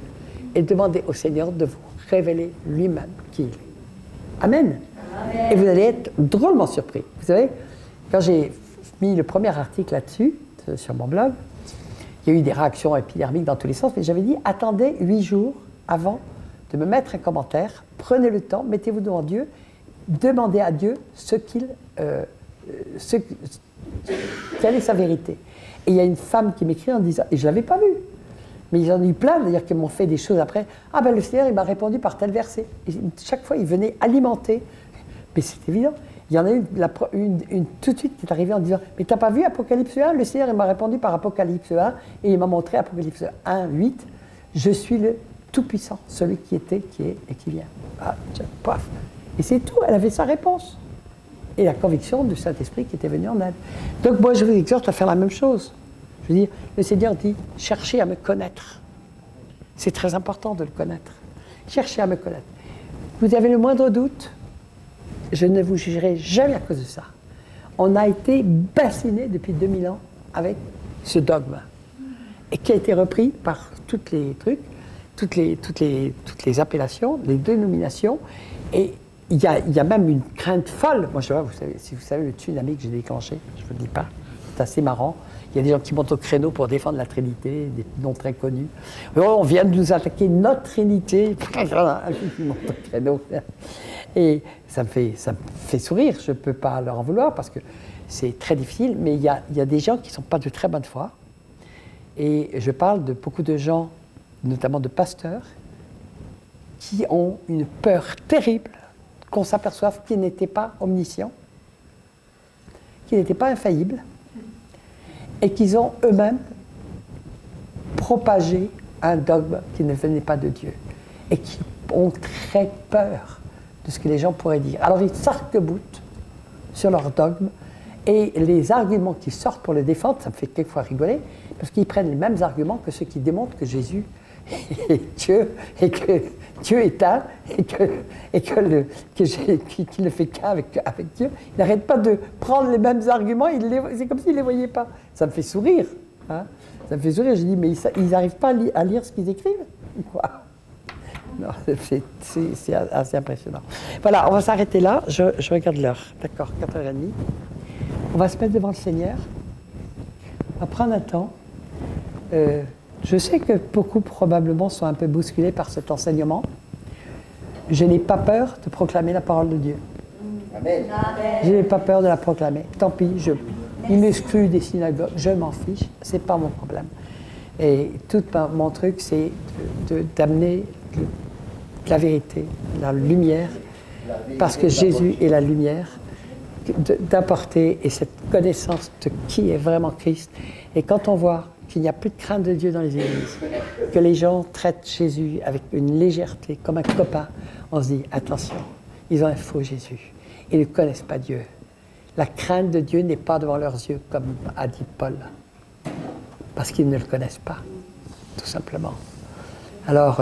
et demandez au Seigneur de vous révéler lui-même qui il est. Amen. Amen. Et vous allez être drôlement surpris. Vous savez, quand j'ai mis le premier article là-dessus, sur mon blog, il y a eu des réactions épidermiques dans tous les sens, mais j'avais dit, attendez 8 jours avant de me mettre un commentaire, prenez le temps, mettez-vous devant Dieu, demandez à Dieu quelle est sa vérité. Et il y a une femme qui m'écrit en disant, et je ne l'avais pas vu, mais ils en ont eu plein, c'est-à-dire qu'ils m'ont fait des choses après. Ah ben le Seigneur, il m'a répondu par tel verset. Et chaque fois, il venait alimenter. Mais c'est évident. Il y en a une tout de suite qui est arrivée en disant, mais t'as pas vu Apocalypse 1? Le Seigneur, il m'a répondu par Apocalypse 1, et il m'a montré Apocalypse 1, 8. Je suis le Tout-Puissant, celui qui était, qui est et qui vient. Ah, paf. Et c'est tout, elle avait sa réponse. Et la conviction du Saint-Esprit qui était venu en elle. Donc moi, je vous exhorte à faire la même chose. Je veux dire, le Seigneur dit, cherchez à me connaître. C'est très important de le connaître. Cherchez à me connaître. Vous avez le moindre doute, je ne vous jugerai jamais à cause de ça. On a été bassiné depuis 2000 ans avec ce dogme. Et qui a été repris par toutes les trucs, toutes les appellations, les dénominations. Et il y a même une crainte folle. Moi, je vois, si vous savez le tsunami que j'ai déclenché, je ne vous le dis pas, c'est assez marrant. Il y a des gens qui montent au créneau pour défendre la Trinité, des noms très connus. Oh, on vient de nous attaquer notre Trinité. Ils montent au créneau. Et ça me fait sourire. Je ne peux pas leur en vouloir parce que c'est très difficile. Mais il y a des gens qui ne sont pas de très bonne foi. Et je parle de beaucoup de gens, notamment de pasteurs, qui ont une peur terrible qu'on s'aperçoive qu'ils n'étaient pas omniscients, qu'ils n'étaient pas infaillibles, et qu'ils ont eux-mêmes propager un dogme qui ne venait pas de Dieu et qui ont très peur de ce que les gens pourraient dire. Alors ils s'arc-boutent sur leur dogme et les arguments qui sortent pour le défendre, ça me fait quelquefois rigoler, parce qu'ils prennent les mêmes arguments que ceux qui démontrent que Jésus est Dieu et que Dieu est un et qu'il ne fait qu'un avec Dieu. Ils n'arrêtent pas de prendre les mêmes arguments, c'est comme s'ils ne les voyaient pas. Ça me fait sourire. Hein. Ça me fait sourire, je dis, mais ils n'arrivent pas à lire ce qu'ils écrivent. Quoi. Non, c'est assez impressionnant. Voilà, on va s'arrêter là. Je regarde l'heure. D'accord, 4h30. On va se mettre devant le Seigneur. On va prendre un temps. Je sais que beaucoup probablement sont un peu bousculés par cet enseignement. Je n'ai pas peur de proclamer la parole de Dieu. Amen. Je n'ai pas peur de la proclamer. Tant pis, il m'exclut des synagogues, je m'en fiche, c'est pas mon problème. Et tout mon truc, c'est d'amener la vérité, la lumière, parce que Jésus est la lumière, d'apporter et cette connaissance de qui est vraiment Christ. Et quand on voit qu'il n'y a plus de crainte de Dieu dans les églises, que les gens traitent Jésus avec une légèreté, comme un copain, on se dit, attention, ils ont un faux Jésus. Ils ne connaissent pas Dieu. La crainte de Dieu n'est pas devant leurs yeux, comme a dit Paul, parce qu'ils ne le connaissent pas, tout simplement. Alors,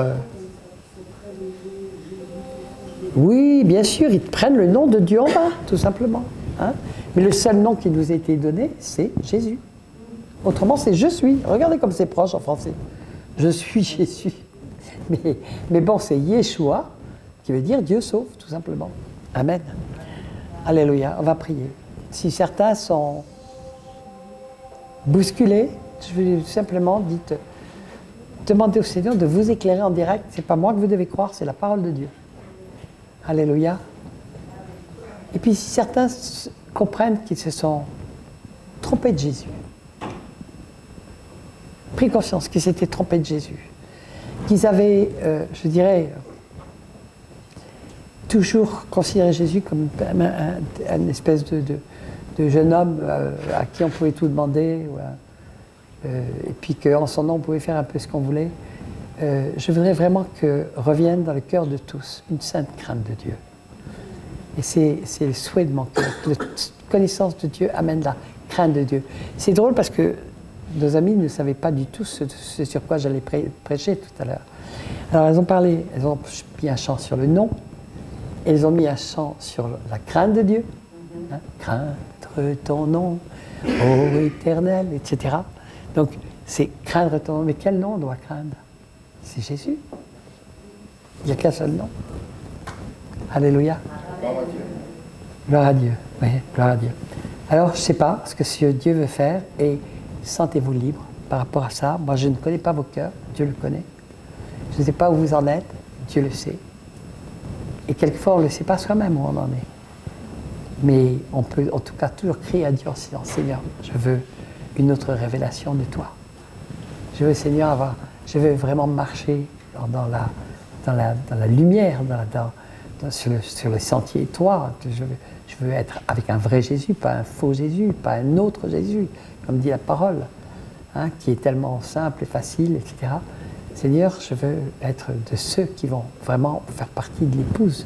oui, bien sûr, ils prennent le nom de Dieu en vain, tout simplement. Hein? Mais le seul nom qui nous a été donné, c'est Jésus. Autrement, c'est « je suis ». Regardez comme c'est proche en français. « Je suis Jésus ». Mais bon, c'est Yeshua, qui veut dire « Dieu sauve », tout simplement. Amen. Alléluia, on va prier. Si certains sont bousculés, je vais simplement demander au Seigneur de vous éclairer en direct. Ce n'est pas moi que vous devez croire, c'est la parole de Dieu. Alléluia. Et puis si certains comprennent qu'ils se sont trompés de Jésus, pris conscience qu'ils s'étaient trompés de Jésus, qu'ils avaient, je dirais, toujours considéré Jésus comme une espèce de jeune homme à qui on pouvait tout demander, et puis qu'en son nom on pouvait faire un peu ce qu'on voulait. Je voudrais vraiment que revienne dans le cœur de tous une sainte crainte de Dieu. Et c'est le souhait de mon cœur. La connaissance de Dieu amène la crainte de Dieu. C'est drôle parce que nos amis ne savaient pas du tout ce sur quoi j'allais prêcher tout à l'heure. Alors elles ont mis un chant sur le nom, et elles ont mis un chant sur la crainte de Dieu. Hein? Craindre ton nom, ô éternel, etc. Donc c'est craindre ton nom. Mais quel nom on doit craindre? C'est Jésus. Il n'y a qu'un seul nom. Alléluia. Gloire à Dieu. Oui, gloire à Dieu. Alors, je ne sais pas ce que Dieu veut faire et sentez-vous libre par rapport à ça. Moi, je ne connais pas vos cœurs. Dieu le connaît. Je ne sais pas où vous en êtes. Dieu le sait. Et quelquefois, on ne le sait pas soi-même où on en est. Mais on peut en tout cas toujours crier à Dieu en disant, Seigneur, je veux une autre révélation de toi. Je veux, Seigneur, je veux vraiment marcher dans la lumière, sur le sentier toi. Je veux être avec un vrai Jésus, pas un faux Jésus, pas un autre Jésus, comme dit la parole, hein, qui est tellement simple et facile, etc. Seigneur, je veux être de ceux qui vont vraiment faire partie de l'épouse,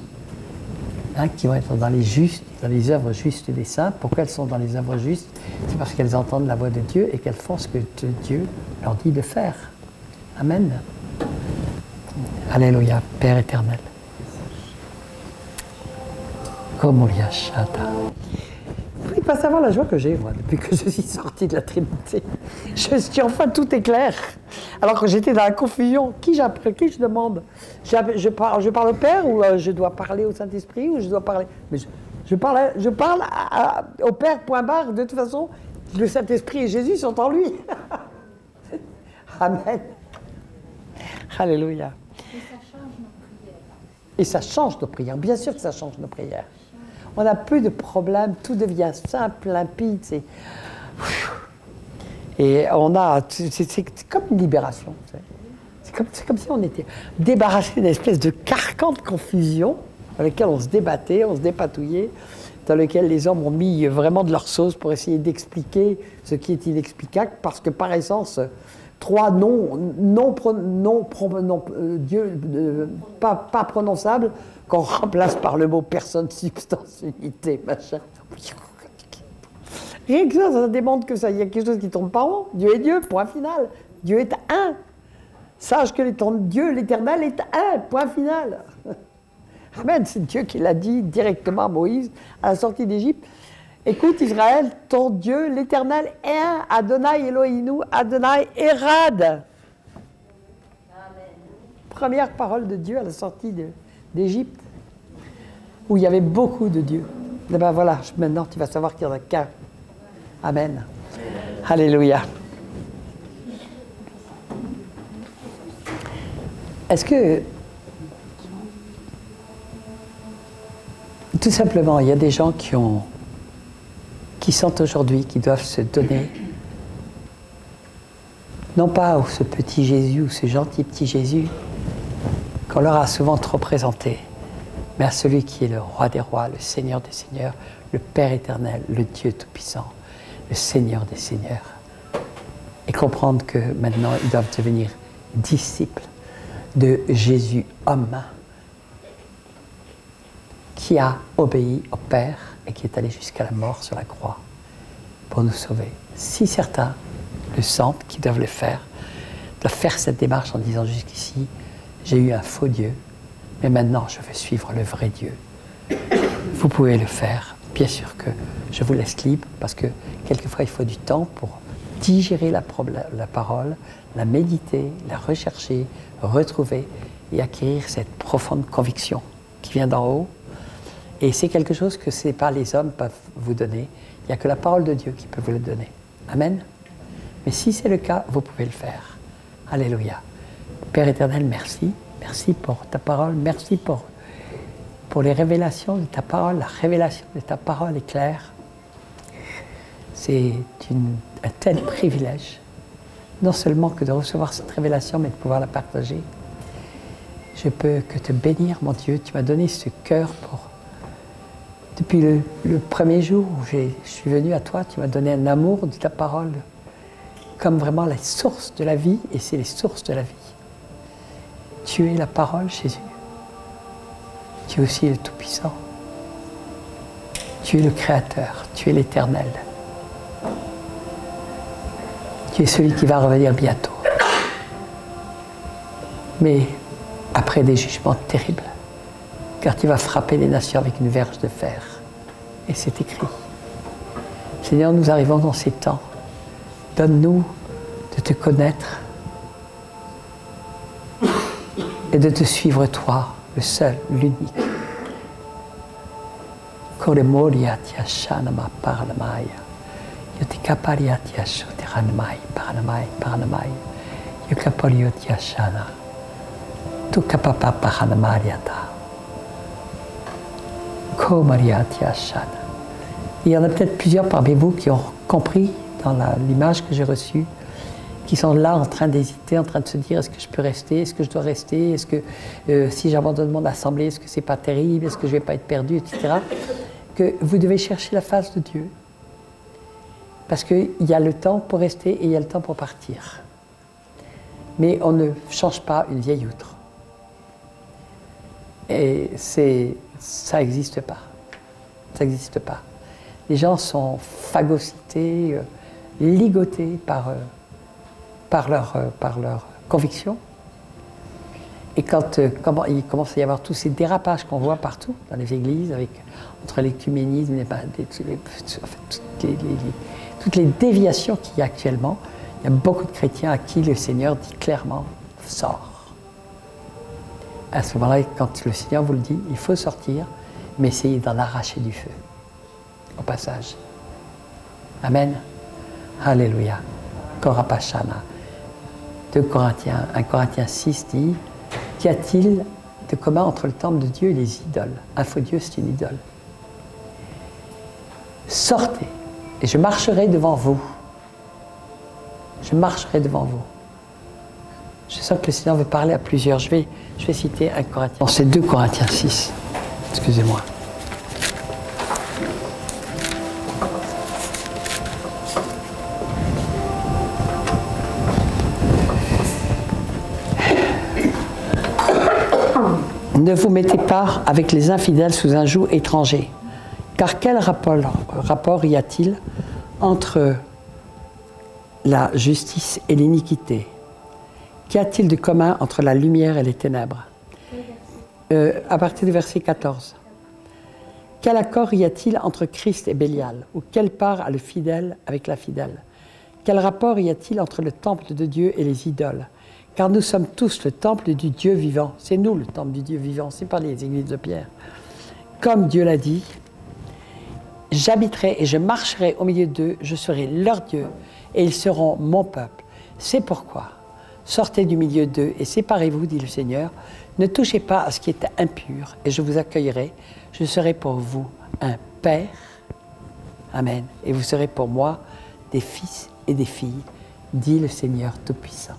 hein, qui vont être dans les œuvres justes des saints. Pourquoi elles sont dans les œuvres justes? C'est parce qu'elles entendent la voix de Dieu et qu'elles font ce que Dieu leur dit de faire. Amen. Alléluia, Père éternel. Komoria Shata. Vous ne pouvez pas savoir la joie que j'ai, moi, depuis que je suis sorti de la Trinité. Je suis enfin tout est clair. Alors que j'étais dans la confusion, qui je demande? Je parle au Père ou je dois parler au Saint-Esprit ou je dois parler... Mais je parle au Père, point barre. De toute façon, le Saint-Esprit et Jésus sont en lui. Amen. Alléluia. Et ça change nos prières. Bien sûr que ça change nos prières. On n'a plus de problèmes, tout devient simple, limpide. Et c'est comme une libération. C'est comme si on était débarrassé d'une espèce de carcan de confusion dans lequel on se débattait, on se dépatouillait, dans lequel les hommes ont mis vraiment de leur sauce pour essayer d'expliquer ce qui est inexplicable, parce que par essence, trois noms Dieu, pas prononçables, qu'on remplace par le mot personne, substance, unité, machin. Rien que ça démontre que ça, il y a quelque chose qui ne tourne pas rond. Dieu est Dieu, point final. Dieu est un. Sache que Dieu, l'Éternel, est un, point final. Amen, c'est Dieu qui l'a dit directement à Moïse à la sortie d'Égypte. Écoute Israël, ton Dieu, l'Éternel est un, Adonai Elohinu, Adonai Erad. Amen. Première parole de Dieu à la sortie d'Égypte, où il y avait beaucoup de dieux. Et ben voilà, maintenant tu vas savoir qu'il n'y en a qu'un. Amen. Alléluia. Est-ce que, tout simplement, il y a des gens qui sentent aujourd'hui qu'ils doivent se donner, non pas à ce petit Jésus ou ce gentil petit Jésus qu'on leur a souvent trop présenté, mais à celui qui est le roi des rois, le Seigneur des seigneurs, le Père éternel, le Dieu tout-puissant, le Seigneur des seigneurs, et comprendre que maintenant ils doivent devenir disciples de Jésus, homme, qui a obéi au Père et qui est allé jusqu'à la mort sur la croix pour nous sauver. Si certains le sentent, qu'ils doivent le faire, doivent faire cette démarche en disant jusqu'ici, j'ai eu un faux Dieu, mais maintenant je veux suivre le vrai Dieu. Vous pouvez le faire. Bien sûr que je vous laisse libre, parce que quelquefois il faut du temps pour digérer la parole, la méditer, la rechercher, retrouver et acquérir cette profonde conviction qui vient d'en haut. Et c'est quelque chose que ce n'est pas les hommes peuvent vous donner, il n'y a que la parole de Dieu qui peut vous le donner. Amen. Mais si c'est le cas, vous pouvez le faire. Alléluia. Père éternel, merci. Merci pour ta parole, merci pour les révélations de ta parole. La révélation de ta parole est claire. C'est un tel privilège, non seulement que de recevoir cette révélation, mais de pouvoir la partager. Je peux que te bénir, mon Dieu. Tu m'as donné ce cœur depuis le premier jour où je suis venu à toi, tu m'as donné un amour de ta parole, comme vraiment la source de la vie, et c'est les sources de la vie. Tu es la parole, Jésus. Tu es aussi le Tout-Puissant. Tu es le Créateur, tu es l'Éternel. Tu es celui qui va revenir bientôt. Mais après des jugements terribles, car tu vas frapper les nations avec une verge de fer. Et c'est écrit. Seigneur, nous arrivons dans ces temps. Donne-nous de te connaître et de te suivre toi, le seul, l'unique. Koremoriatia shanama paranamaya. Yotikapariatia shoteranamai paranamai paranamai. Yokaporiotia shana. Tukapapa paranamariata. Komariatia shana. Il y en a peut-être plusieurs parmi vous qui ont compris dans l'image que j'ai reçue, qui sont là en train d'hésiter, en train de se dire est-ce que je peux rester, est-ce que je dois rester, est-ce que si j'abandonne mon assemblée, est-ce que c'est pas terrible, est-ce que je vais pas être perdu, etc. Que vous devez chercher la face de Dieu. Parce qu'il y a le temps pour rester et il y a le temps pour partir. Mais on ne change pas une vieille outre. Et ça n'existe pas. Ça n'existe pas. Les gens sont phagocytés, ligotés par leur conviction. Et quand il commence à y avoir tous ces dérapages qu'on voit partout dans les églises, entre l'écuménisme, toutes les déviations qu'il y a actuellement, il y a beaucoup de chrétiens à qui le Seigneur dit clairement « sors ». À ce moment-là, quand le Seigneur vous le dit, il faut sortir, mais essayez d'en arracher du feu, au passage. Amen. Alléluia. Korapashana. 1 Corinthiens 6 dit « Qu'y a-t-il de commun entre le temple de Dieu et les idoles ?» Un faux Dieu, c'est une idole. Sortez, et je marcherai devant vous. Je marcherai devant vous. Je sens que le Seigneur veut parler à plusieurs. Je vais citer 1 Corinthiens. Non, c'est 2 Corinthiens 6. Excusez-moi. Ne vous mettez pas avec les infidèles sous un joug étranger. Car quel rapport y a-t-il entre la justice et l'iniquité? Qu'y a-t-il de commun entre la lumière et les ténèbres? À partir du verset 14. Quel accord y a-t-il entre Christ et Bélial? Ou quelle part a le fidèle avec la fidèle? Quel rapport y a-t-il entre le temple de Dieu et les idoles? Car nous sommes tous le temple du Dieu vivant. C'est nous le temple du Dieu vivant, c'est pas les églises de Pierre. Comme Dieu l'a dit, j'habiterai et je marcherai au milieu d'eux, je serai leur Dieu et ils seront mon peuple. C'est pourquoi, sortez du milieu d'eux et séparez-vous, dit le Seigneur. Ne touchez pas à ce qui est impur et je vous accueillerai. Je serai pour vous un père. Amen. Et vous serez pour moi des fils et des filles, dit le Seigneur Tout-Puissant.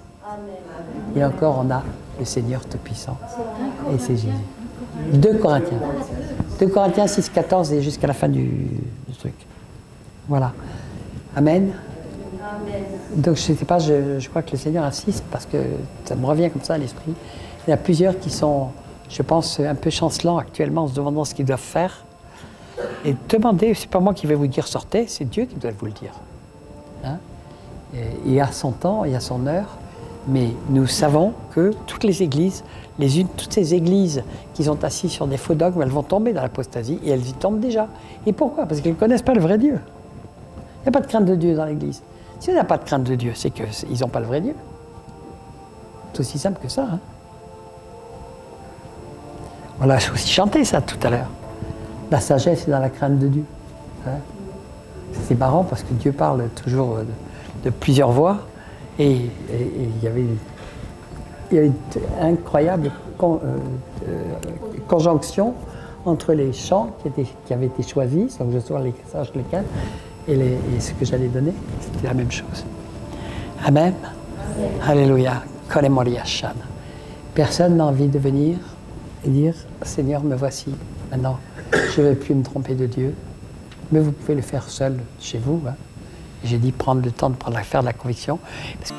Et encore, on a le Seigneur Tout-Puissant. Et c'est Jésus. 2 Corinthiens. 2 Corinthiens 6, 14 et jusqu'à la fin du truc. Voilà. Amen. Donc, je ne sais pas, je crois que le Seigneur insiste parce que ça me revient comme ça à l'esprit. Il y a plusieurs qui sont, je pense, un peu chancelants actuellement en se demandant ce qu'ils doivent faire. Et demandez, c'est pas moi qui vais vous dire sortez, c'est Dieu qui doit vous le dire. Hein? Il a son temps, il a son heure. Mais nous savons que toutes les églises, toutes ces églises qui sont assises sur des faux dogmes, elles vont tomber dans l'apostasie et elles y tombent déjà. Et pourquoi? Parce qu'elles ne connaissent pas le vrai Dieu. Il n'y a pas de crainte de Dieu dans l'église. Si on n'a pas de crainte de Dieu, c'est qu'ils n'ont pas le vrai Dieu. C'est aussi simple que ça. Hein? On l'a aussi chanté ça tout à l'heure. La sagesse est dans la crainte de Dieu. Hein? C'est marrant parce que Dieu parle toujours de plusieurs voix. Et il y avait une incroyable conjonction entre les chants qui avaient été choisis, sans que je sache lequel, et ce que j'allais donner. C'était la même chose. Amen. Alléluia. Personne n'a envie de venir et dire « Seigneur, me voici. Maintenant, je ne vais plus me tromper de Dieu. » Mais vous pouvez le faire seul chez vous. Hein. J'ai dit prendre le temps de faire de la conviction. Parce que